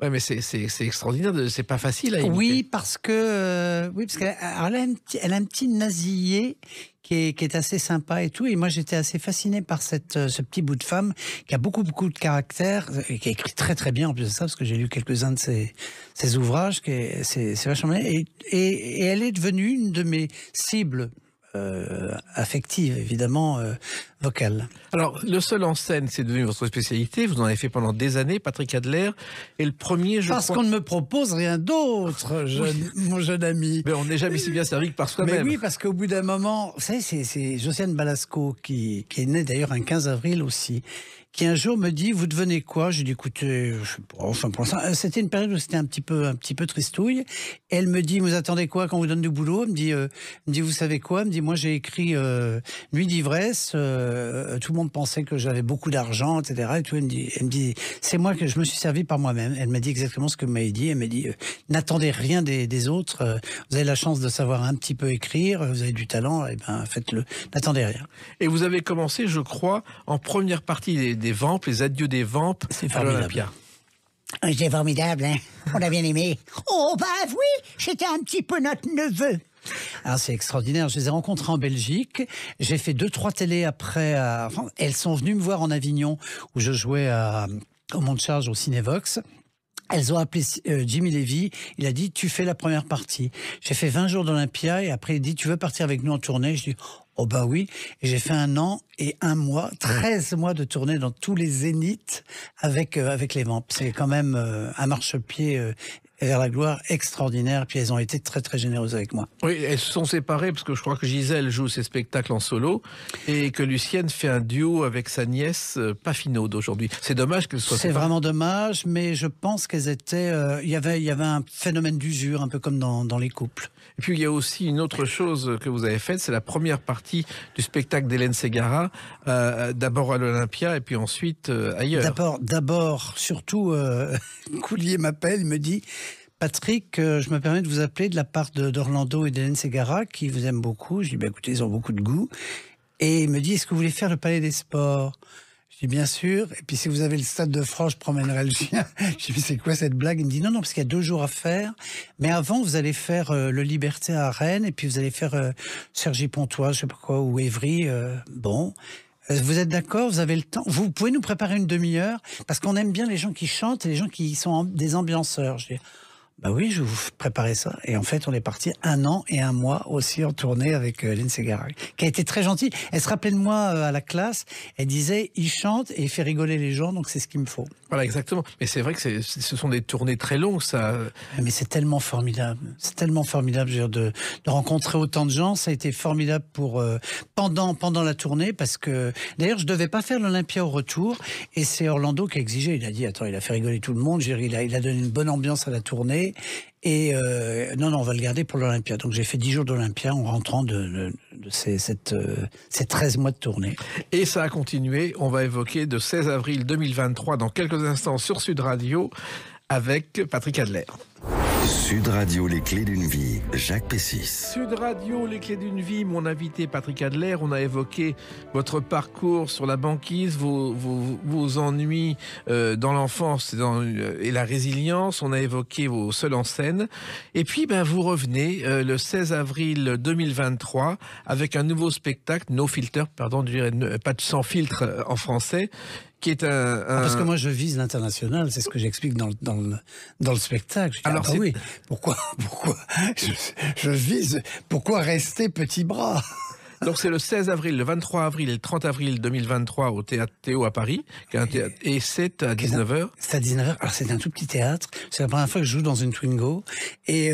Ouais, mais c'est extraordinaire, c'est pas facile à imiter. Oui, parce qu'elle a un petit nasillet qui est assez sympa et tout. Et moi, j'étais assez fasciné par ce petit bout de femme qui a beaucoup de caractère et qui a écrit très très bien en plus de ça, parce que j'ai lu quelques-uns de ses ouvrages. C'est vachement bien. Et elle est devenue une de mes cibles affective, évidemment, vocale. Alors, le seul en scène, c'est devenu votre spécialité. Vous en avez fait pendant des années, Patrick Adler. Et le premier, Parce qu'on ne me propose rien d'autre, mon jeune ami. Mais on n'est jamais si bien servi que par soi-même. Mais oui, parce qu'au bout d'un moment, vous savez, c'est Josiane Balasco qui est née d'ailleurs un 15 avril aussi, qui un jour me dit, vous devenez quoi? J'ai dit, écoutez, je sais pas, enfin pour l'instant, c'était une période où c'était un petit peu tristouille. Et elle me dit, vous attendez quoi quand on vous donne du boulot? Elle me dit, vous savez quoi? Elle me dit, moi j'ai écrit Nuit d'ivresse, tout le monde pensait que j'avais beaucoup d'argent, etc. Et tout. Elle me dit, c'est moi que je me suis servi par moi-même. Elle m'a dit exactement ce que vous m'avez dit. Elle m'a dit, n'attendez rien des autres. Vous avez la chance de savoir un petit peu écrire, vous avez du talent, et ben faites-le. N'attendez rien. Et vous avez commencé, je crois, en première partie des Vampes, les adieux des Vampes à l'Olympia. C'est formidable, hein. On a bien aimé. Oh, bah oui, j'étais un petit peu notre neveu. Alors c'est extraordinaire, je les ai rencontrés en Belgique, j'ai fait 2-3 télés après, elles sont venues me voir en Avignon où je jouais au Mont-de-Charge au Cinévox. Elles ont appelé Jimmy Levy, il a dit tu fais la première partie. J'ai fait 20 jours d'Olympia et après il dit tu veux partir avec nous en tournée? Je dis oh bah oui, et j'ai fait 1 an et 1 mois, 13 mois de tournée dans tous les zéniths avec les Vampes. C'est quand même un marchepied vers la gloire extraordinaire, puis elles ont été très très généreuses avec moi. Oui, elles se sont séparées parce que je crois que Gisèle joue ses spectacles en solo et que Lucienne fait un duo avec sa nièce Pafino d'aujourd'hui. C'est dommage qu'elles soient séparées. C'est vraiment dommage, mais je pense qu'elles étaient... Il y avait un phénomène d'usure, un peu comme dans les couples. Et puis il y a aussi une autre chose que vous avez faite, c'est la première partie du spectacle d'Hélène Ségara, d'abord à l'Olympia et puis ensuite ailleurs. D'abord, surtout, Coulier m'appelle, il me dit... Patrick, je me permets de vous appeler de la part d'Orlando et d'Hélène Ségara, qui vous aiment beaucoup. Je dis, écoutez, ils ont beaucoup de goût. Et il me dit, est-ce que vous voulez faire le Palais des Sports? Je dis bien sûr. Et puis si vous avez le Stade de France, je promènerai le chien. Je dis mais c'est quoi cette blague? Il me dit non, parce qu'il y a 2 jours à faire. Mais avant, vous allez faire le Liberté à Rennes et puis vous allez faire Cergy-Pontoise, je sais pas quoi, ou Évry. Bon. Vous êtes d'accord? Vous avez le temps? Vous pouvez nous préparer une demi-heure? Parce qu'on aime bien les gens qui chantent et les gens qui sont des ambianceurs. Je dis, bah oui, je vais vous préparer ça. Et en fait, on est parti 1 an et 1 mois aussi en tournée avec Lindsay Garag, qui a été très gentille. Elle se rappelait de moi à la classe. Elle disait, il chante et il fait rigoler les gens, donc c'est ce qu'il me faut. Voilà, exactement. Mais c'est vrai que ce sont des tournées très longues, ça. Mais c'est tellement formidable. C'est tellement formidable, je veux dire, de rencontrer autant de gens. Ça a été formidable pour pendant la tournée, parce que d'ailleurs, je devais pas faire l'Olympia au retour, et c'est Orlando qui a exigé. Il a dit, attends, il a fait rigoler tout le monde. Je veux dire, il a donné une bonne ambiance à la tournée. Et non, on va le garder pour l'Olympia. Donc j'ai fait 10 jours d'Olympia en rentrant de ces 13 mois de tournée. Et ça a continué. On va évoquer de 16 avril 2023 dans quelques instants sur Sud Radio avec Patrick Adler. Sud Radio, les clés d'une vie, Jacques Pessis. Sud Radio, les clés d'une vie, mon invité Patrick Adler. On a évoqué votre parcours sur la banquise, vos ennuis dans l'enfance et la résilience. On a évoqué vos seuls en scène. Et puis, vous revenez le 16 avril 2023 avec un nouveau spectacle, No Filter, pardon, je dirais pas de sans filtre en français, qui est parce que moi je vise l'international, c'est ce que j'explique dans le spectacle. Alors oui, pourquoi je vise, pourquoi rester petit bras? Donc c'est le 16 avril, le 23 avril et le 30 avril 2023 au Théâtre Théo à Paris, qui est un théâtre, et c'est à 19h. C'est à 19h, alors c'est un tout petit théâtre, c'est la première fois que je joue dans une Twingo, et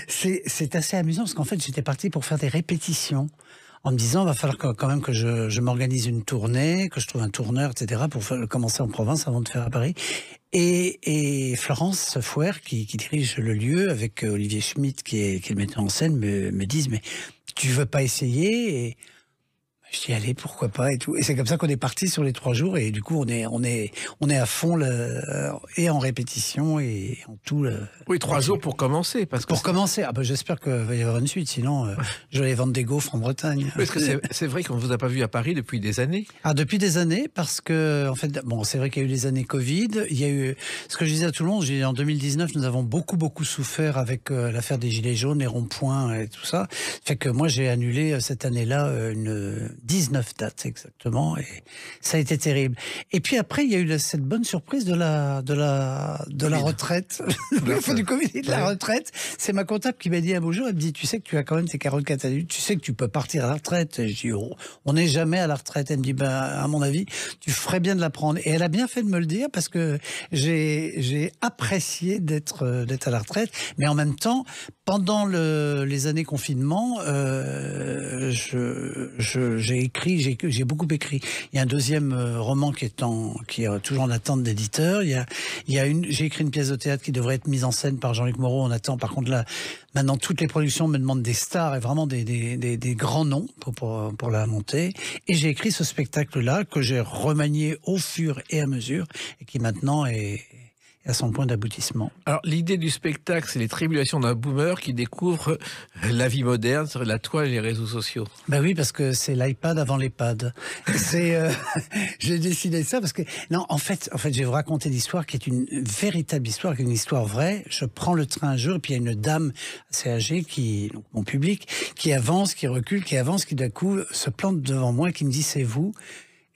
c'est assez amusant, parce qu'en fait j'étais parti pour faire des répétitions, en me disant, il va falloir quand même que je m'organise une tournée, que je trouve un tourneur, etc., pour commencer en province avant de faire à Paris. Et Florence Fouer, qui dirige le lieu, avec Olivier Schmitt, qui est le metteur en scène, me disent, mais tu veux pas essayer? Et je dis, allez, pourquoi pas, et tout. Et c'est comme ça qu'on est parti sur les 3 jours, et du coup, on est à fond, et en répétition, et en tout. Oui, 3 jours pour commencer. Pour commencer. J'espère qu'il va y avoir une suite, sinon, je vais aller vendre des gaufres en Bretagne. Parce que c'est vrai qu'on ne vous a pas vu à Paris depuis des années. Depuis des années, parce que, en fait, bon, c'est vrai qu'il y a eu les années Covid, il y a eu, ce que je disais à tout le monde, en 2019, nous avons beaucoup souffert avec l'affaire des Gilets jaunes, les ronds-points et tout ça. Fait que moi, j'ai annulé cette année-là 19 dates exactement, et ça a été terrible. Et puis après, il y a eu cette bonne surprise de la retraite, du Covid et de la retraite. C'est ma comptable qui m'a dit un beau jour, elle me dit, tu sais que tu as quand même tes 44 années, tu sais que tu peux partir à la retraite. Et je dis, on n'est jamais à la retraite. Elle me dit, à mon avis, tu ferais bien de la prendre. Et elle a bien fait de me le dire, parce que j'ai apprécié d'être à la retraite, mais en même temps, pendant les années confinement, j'ai beaucoup écrit. Il y a un deuxième roman qui est toujours en attente d'éditeur. J'ai écrit une pièce de théâtre qui devrait être mise en scène par Jean-Luc Moreau. On attend. Par contre, là, maintenant, toutes les productions me demandent des stars et vraiment des grands noms pour la monter. Et j'ai écrit ce spectacle-là que j'ai remanié au fur et à mesure et qui maintenant est à son point d'aboutissement. Alors, l'idée du spectacle, c'est les tribulations d'un boomer qui découvre la vie moderne sur la toile et les réseaux sociaux. Oui, parce que c'est l'iPad avant l'EHPAD. J'ai décidé ça parce que, non, en fait, je vais vous raconter l'histoire qui est une véritable histoire, qui est une histoire vraie. Je prends le train un jour, et puis il y a une dame assez âgée, donc mon public, qui avance, qui recule, qui avance, qui d'un coup se plante devant moi, qui me dit, c'est vous.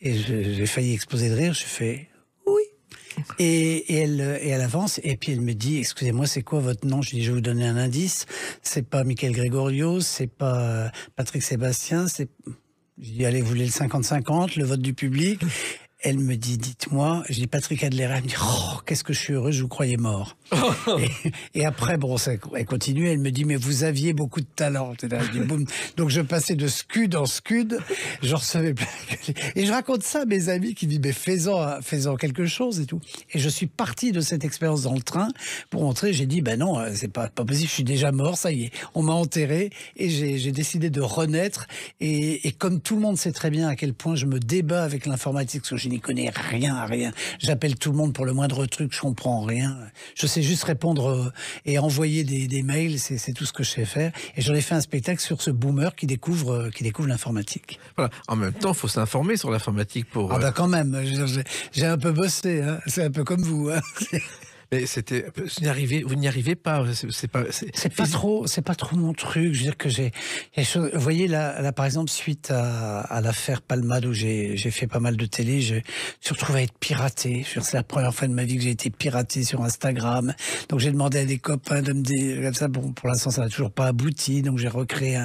Et j'ai failli exploser de rire, j'ai fait, oui. Et elle avance, et puis elle me dit, excusez-moi, c'est quoi votre nom? Je lui dis, je vais vous donner un indice. C'est pas Michael Gregorio, c'est pas Patrick Sébastien, je dis, allez, vous voulez le 50-50, le vote du public? Elle me dit, dites-moi. Je dis, Patrick Adler. Elle me dit, oh, qu'est-ce que je suis heureux, je vous croyais mort. et après, bon, elle continue, elle me dit, mais vous aviez beaucoup de talent. Je dis, boum. Donc je passais de scud en scud, je recevais plein. Et je raconte ça à mes amis qui disent, mais faisons quelque chose et tout. Et je suis parti de cette expérience dans le train pour montrer, j'ai dit, non, c'est pas possible, je suis déjà mort, ça y est, on m'a enterré, et j'ai décidé de renaître. Et comme tout le monde sait très bien à quel point je me débat avec l'informatique, parce que je n'y connais rien à rien. J'appelle tout le monde pour le moindre truc, je comprends rien. Je sais juste répondre et envoyer des mails, c'est tout ce que je sais faire. Et j'en ai fait un spectacle sur ce boomer qui découvre l'informatique. Voilà. En même temps, il faut s'informer sur l'informatique pour... Ah bah quand même, j'ai un peu bossé, hein. C'est un peu comme vous. Hein. Mais vous n'y arrivez pas. C'est pas trop mon truc. Je veux dire que vous voyez là, par exemple, suite à l'affaire Palmade où j'ai fait pas mal de télé, je me suis retrouvé à être piraté. C'est la première fois de ma vie que j'ai été piraté sur Instagram. Donc j'ai demandé à des copains de me dire comme ça. Bon, pour l'instant, ça n'a toujours pas abouti. Donc j'ai recréé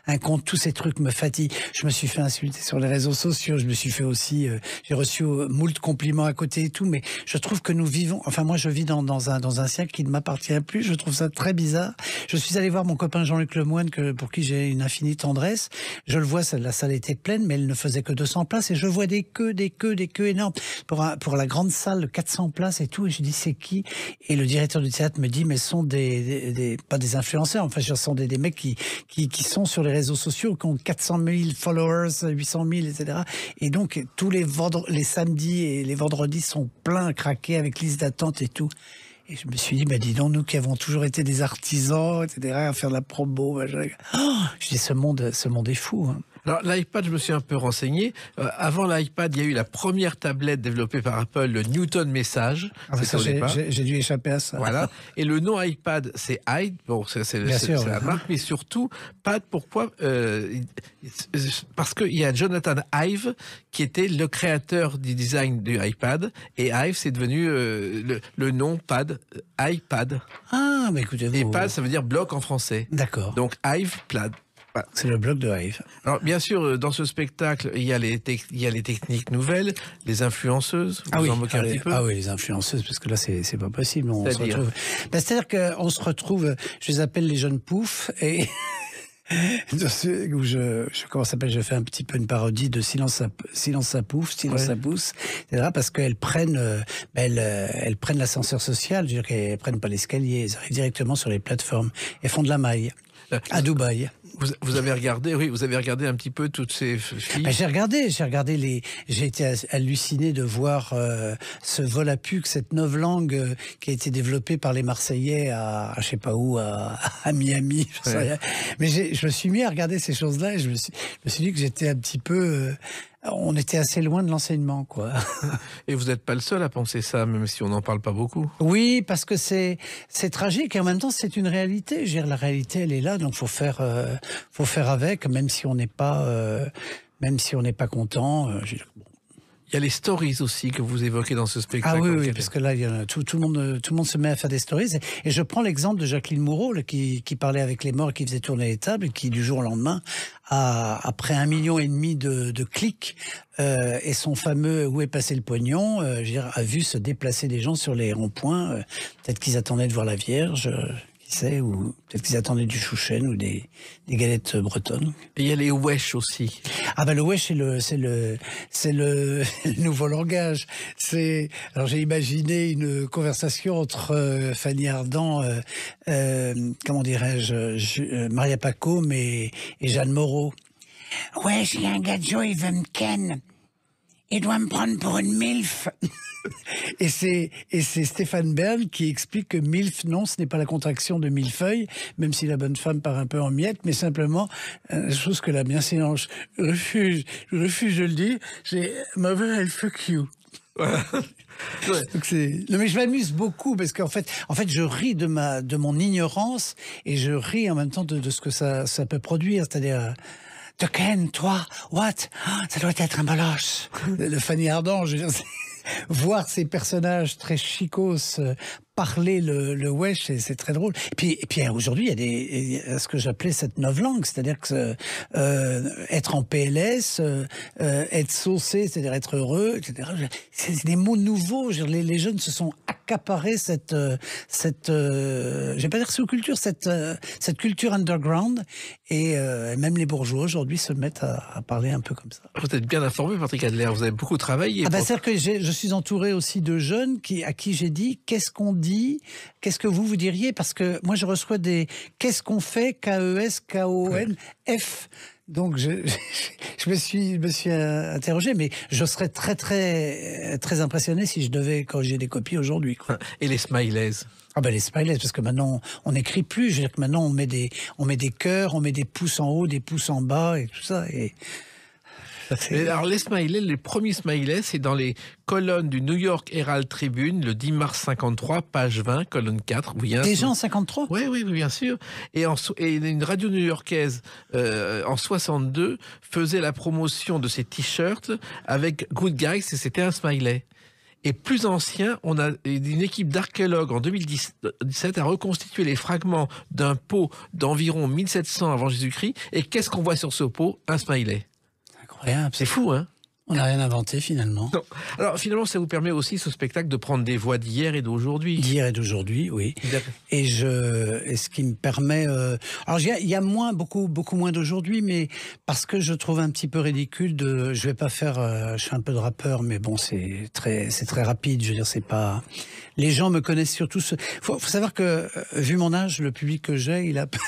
un compte. Tous ces trucs me fatiguent. Je me suis fait insulter sur les réseaux sociaux. Je me suis fait aussi. J'ai reçu moult compliments à côté et tout. Mais je trouve que nous vivons. Enfin, moi, je vis dans un siècle qui ne m'appartient plus. Je trouve ça très bizarre. Je suis allé voir mon copain Jean-Luc Lemoyne, pour qui j'ai une infinie tendresse. Je le vois, la salle était pleine, mais elle ne faisait que 200 places. Et je vois des queues énormes. Pour la grande salle, 400 places et tout. Et je dis, c'est qui? Et le directeur du théâtre me dit, mais ce sont pas des influenceurs. Enfin, ce sont des mecs qui sont sur les réseaux sociaux, qui ont 400 000 followers, 800 000, etc. Et donc, tous les samedis et les vendredis sont pleins, craqués, avec liste d'attente et tout. Et je me suis dit, dis donc, nous qui avons toujours été des artisans, etc., à faire de la promo, je dis, ce monde est fou. Hein. Alors, l'iPad, je me suis un peu renseigné. Avant l'iPad, il y a eu la première tablette développée par Apple, le Newton Message. J'ai dû échapper à ça. Voilà. Et le nom iPad, c'est iPad. Bon, c'est la marque, mais surtout, Pad, pourquoi parce qu'il y a Jonathan Ive, qui était le créateur du design du iPad. Et Ive, c'est devenu le nom Pad, iPad. Ah, mais écoutez, et Pad, ça veut dire bloc en français. D'accord. Donc Ive, Pad. C'est le bloc de Hive. Alors, bien sûr, dans ce spectacle, il y a les techniques nouvelles, les influenceuses. Vous en moquez un petit peu. Ah oui, les influenceuses, parce que là, c'est pas possible. C'est-à-dire qu'on se retrouve, je les appelle les jeunes poufs, et où comment ça s'appelle, je fais un petit peu une parodie de Silence ça pouffe, Silence ça pousse, etc. Parce qu'elles prennent, elles prennent l'ascenseur social, je veux dire qu'elles prennent pas l'escalier, elles arrivent directement sur les plateformes et font de la maille. À Dubaï. Vous avez regardé, vous avez regardé un petit peu toutes ces filles. J'ai regardé j'ai été halluciné de voir ce vol à puck, cette novlangue qui a été développée par les Marseillais à je sais pas où, à Miami. Mais je me suis mis à regarder ces choses-là et je me suis dit que j'étais un petit peu on était assez loin de l'enseignement, quoi. Et vous n'êtes pas le seul à penser ça, même si on n'en parle pas beaucoup. Oui, parce que c'est tragique et en même temps c'est une réalité. Je veux dire, la réalité, elle est là, donc faut faire avec, même si on n'est pas content. Il y a les stories aussi que vous évoquez dans ce spectacle. Ah oui, parce que là, tout le monde se met à faire des stories. Et je prends l'exemple de Jacqueline Moureau, qui parlait avec les morts, qui faisait tourner les tables, et qui du jour au lendemain, après 1,5 million de clics, et son fameux « Où est passé le pognon ?» a vu se déplacer des gens sur les ronds-points. Peut-être qu'ils attendaient de voir la Vierge. Qui sait, ou peut-être qu'ils attendaient du chouchen ou des galettes bretonnes. Et il y a les wesh aussi. Ah ben le wesh, c'est le nouveau langage. Alors j'ai imaginé une conversation entre Fanny Ardant, comment dirais-je, Maria Pacôme et Jeanne Moreau. Wesh, il y a un gars de Joe, il veut me ken. Il doit me prendre pour une MILF. Et c'est Stéphane Bern qui explique que MILF, non, ce n'est pas la contraction de millefeuille, même si la bonne femme part un peu en miettes, mais simplement, chose que la bienséance refuse de le dire, c'est « Mother, I'll fuck you ». Voilà. Ouais. Non mais je m'amuse beaucoup parce qu'en fait je ris de mon ignorance et je ris en même temps de ce que ça peut produire, c'est-à-dire « De Ken, toi, what? Ça doit être un baloche !» Le Fanny Ardant, je veux dire, voir ces personnages très chicos parler le wesh, c'est très drôle. Et puis aujourd'hui, il y a ce que j'appelais cette novlangue, c'est-à-dire que être en PLS, être saucé, c'est-à-dire être heureux, etc. C'est des mots nouveaux. Les jeunes se sont accaparés cette je vais pas dire sous-culture, cette culture underground, et même les bourgeois aujourd'hui se mettent à parler un peu comme ça. Vous êtes bien informé, Patrick Adler, vous avez beaucoup travaillé. C'est-à-dire que je suis entouré aussi de jeunes à qui j'ai dit qu'est-ce qu'on dit, qu'est-ce que vous diriez, parce que moi je reçois des qu'est-ce qu'on fait, KES, KON, F. Donc je me suis interrogé, mais je serais très impressionné si je devais corriger des copies aujourd'hui, quoi. Et les smileys? Ah ben les smileys, parce que maintenant on n'écrit plus. Je veux dire que maintenant on met des cœurs, on met des pouces en haut, des pouces en bas et tout ça. Et alors les smileys, les premiers smileys, c'est dans les colonnes du New York Herald Tribune le 10 mars 53, page 20, colonne 4. Déjà en 53? Oui, bien sûr. Et une radio new-yorkaise en 62 faisait la promotion de ces t-shirts avec Good Guys, et c'était un smiley. Et plus ancien, on a une équipe d'archéologues en 2017 a reconstitué les fragments d'un pot d'environ 1700 avant Jésus-Christ. Et qu'est-ce qu'on voit sur ce pot? Un smiley. Incroyable. C'est fou, hein? On n'a rien inventé finalement. Non. Alors finalement, ça vous permet aussi, ce spectacle, de prendre des voix d'hier et d'aujourd'hui. D'hier et d'aujourd'hui, oui. Et ce qui me permet... Alors il y a beaucoup moins d'aujourd'hui, mais parce que je trouve un petit peu ridicule de... Je vais pas faire... je fais un peu de rappeur, mais bon, c'est très rapide. Je veux dire, c'est pas... Les gens me connaissent surtout... Faut savoir que, vu mon âge, le public que j'ai, il a à peu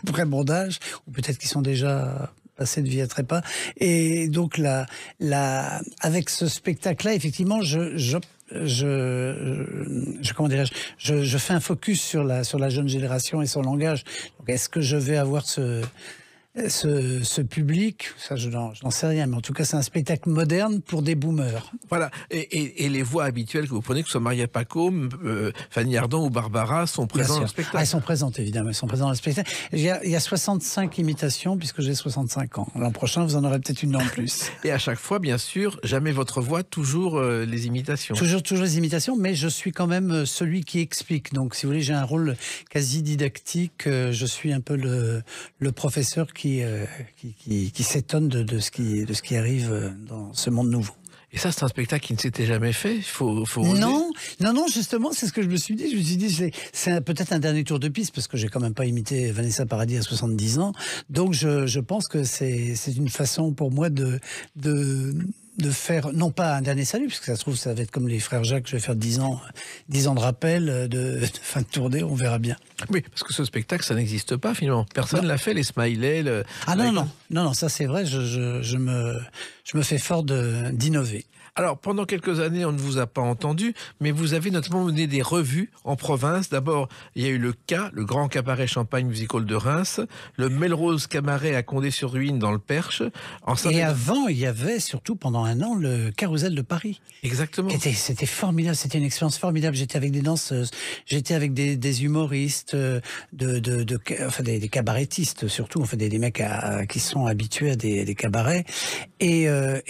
près mon âge, ou peut-être qu'ils sont déjà... passé de vie à trépas. Et donc avec ce spectacle-là, effectivement, comment dirais-je, je fais un focus sur la jeune génération et son langage. Donc, est-ce que je vais avoir ce public? Ça, je n'en sais rien, mais en tout cas, c'est un spectacle moderne pour des boomers. Voilà, et les voix habituelles que vous prenez, que ce soit Maria Pacôme, Fanny Ardant ou Barbara, sont présentes dans le spectacle. Elles sont présentes, évidemment, elles sont présentes dans le spectacle. Il y a 65 imitations, puisque j'ai 65 ans. L'an prochain, vous en aurez peut-être une en plus. Et à chaque fois, bien sûr, jamais votre voix, toujours les imitations. Toujours les imitations, mais je suis quand même celui qui explique. Donc, si vous voulez, j'ai un rôle quasi didactique. Je suis un peu le professeur qui s'étonne de ce qui arrive dans ce monde nouveau. Et ça, c'est un spectacle qui ne s'était jamais fait. Faut non, justement, c'est ce que je me suis dit. Je me suis dit, c'est peut-être un dernier tour de piste, parce que j'ai quand même pas imité Vanessa Paradis à 70 ans. Donc, je pense que c'est une façon pour moi de faire, non pas un dernier salut, parce que ça se trouve, ça va être comme les frères Jacques, je vais faire 10 ans de rappel, de fin de tournée, on verra bien. Oui, parce que ce spectacle, ça n'existe pas finalement. Personne ne l'a fait, les smileys. Non, ça c'est vrai, je me fais fort d'innover. Alors, pendant quelques années, on ne vous a pas entendu, mais vous avez notamment mené des revues en province. D'abord, il y a eu le Grand Cabaret Champagne Musical de Reims, le Melrose Cabaret à Condé-sur-Ruine dans le Perche. Et avant, il y avait surtout pendant un an le Carousel de Paris. Exactement. C'était formidable, c'était une expérience formidable. J'étais avec des danseuses, j'étais avec des humoristes, des cabarettistes surtout, enfin des mecs qui sont habitués à des cabarets. Et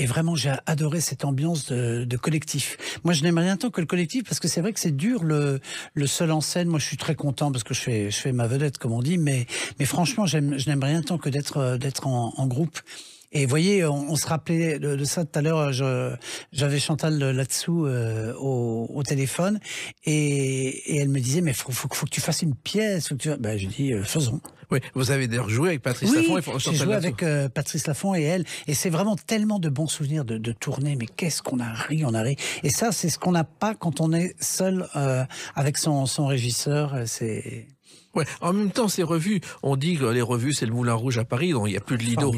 vraiment, j'ai adoré cette ambiance de collectif. Moi, je n'aime rien tant que le collectif, parce que c'est vrai que c'est dur le seul en scène. Moi, je suis très content parce que je fais ma vedette, comme on dit, mais franchement, je n'aime rien tant que d'être en groupe. Et vous voyez, on se rappelait de ça tout à l'heure. J'avais Chantal là-dessous au téléphone, et elle me disait, mais faut que tu fasses une pièce. Ben, je dis, faisons. Oui, vous avez d'ailleurs joué avec Patrice Laffont et Chantal j'ai joué avec Patrice Laffont et elle. Et c'est vraiment tellement de bons souvenirs de tourner. Mais qu'est-ce qu'on a ri, Et ça, c'est ce qu'on n'a pas quand on est seul avec son régisseur. C'est... Ouais. En même temps, ces revues, on dit que les revues, c'est le Moulin Rouge à Paris, donc il n'y a plus de Lido.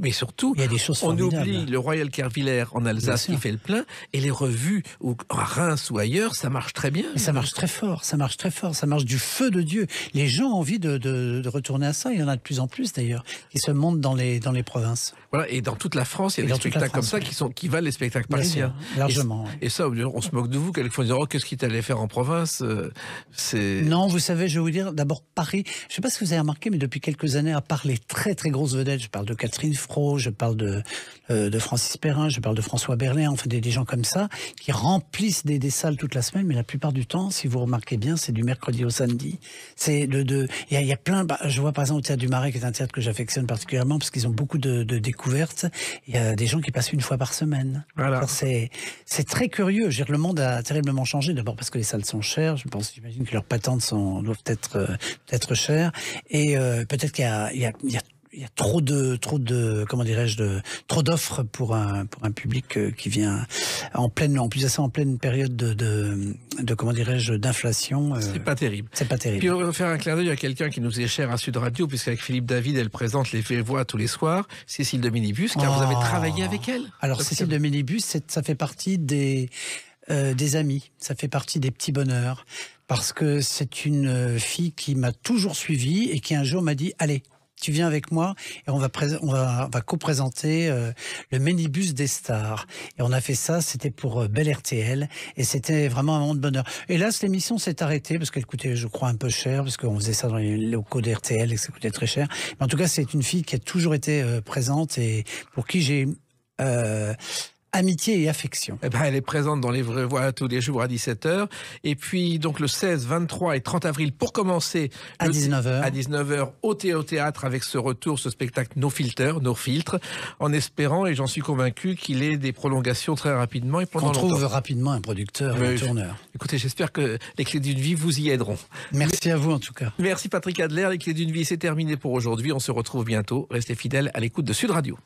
Mais surtout, il y a des choses on oublie le Royal Kervillers en Alsace qui fait le plein, et les revues à Reims ou ailleurs, ça marche très bien. Et ça marche très fort, ça marche du feu de Dieu. Les gens ont envie de retourner à ça. Il y en a de plus en plus d'ailleurs qui se montent dans les provinces. Voilà, et dans toute la France, il y a des spectacles comme ça qui valent les spectacles parisiens. Largement. Et ça, on se moque de vous. Quelquefois, on dit, qu'est-ce qu'il t'allait faire en province? Non, vous savez, je vais vous dire, d'abord Paris, je ne sais pas si vous avez remarqué, mais depuis quelques années, à part les très très grosses vedettes, je parle de Catherine Fro, je parle de Francis Perrin, je parle de François Berléand, enfin des gens comme ça, qui remplissent des salles toute la semaine, mais la plupart du temps, si vous remarquez bien, c'est du mercredi au samedi. Il y a plein, je vois par exemple au Théâtre du Marais, qui est un théâtre que j'affectionne particulièrement, parce qu'ils ont beaucoup de découvertes. Il y a des gens qui passent une fois par semaine. Voilà. C'est très curieux. Je veux dire, le monde a terriblement changé, d'abord parce que les salles sont chères, j'imagine que leurs patentes doivent être chères, et peut-être qu'il y a il y a trop de comment dirais-je, trop d'offres pour un public qui vient en pleine période de comment dirais-je, d'inflation. C'est pas terrible. C'est pas terrible. Puis on va faire un clin d'œil à quelqu'un qui nous est cher à Sud Radio, puisqu'avec Philippe David, elle présente les voix tous les soirs, Cécile de Minibus, car vous avez travaillé avec elle. Alors Cécile de Minibus, ça fait partie des amis, ça fait partie des petits bonheurs, parce que c'est une fille qui m'a toujours suivi et qui un jour m'a dit « Allez, tu viens avec moi et on va co-présenter le Minibus des stars. » Et on a fait ça, c'était pour Bel RTL, et c'était vraiment un moment de bonheur. Et là, cette émission s'est arrêtée parce qu'elle coûtait, je crois, un peu cher, parce qu'on faisait ça dans les locaux d'RTL et que ça coûtait très cher. Mais en tout cas, c'est une fille qui a toujours été présente et pour qui j'ai amitié et affection. Eh ben, elle est présente dans Les Vraies Voix tous les jours à 17h. Et puis, donc, le 16, 23 et 30 avril, pour commencer, à 19h. À 19h, au théâtre, avec ce retour, ce spectacle No Filter, No Filtre, en espérant, et j'en suis convaincu, qu'il ait des prolongations très rapidement et pendant longtemps. On trouve rapidement un producteur et un tourneur. Écoutez, j'espère que les Clés d'une Vie vous y aideront. Merci à vous, en tout cas. Merci Patrick Adler. Les Clés d'une Vie, c'est terminé pour aujourd'hui. On se retrouve bientôt. Restez fidèles à l'écoute de Sud Radio.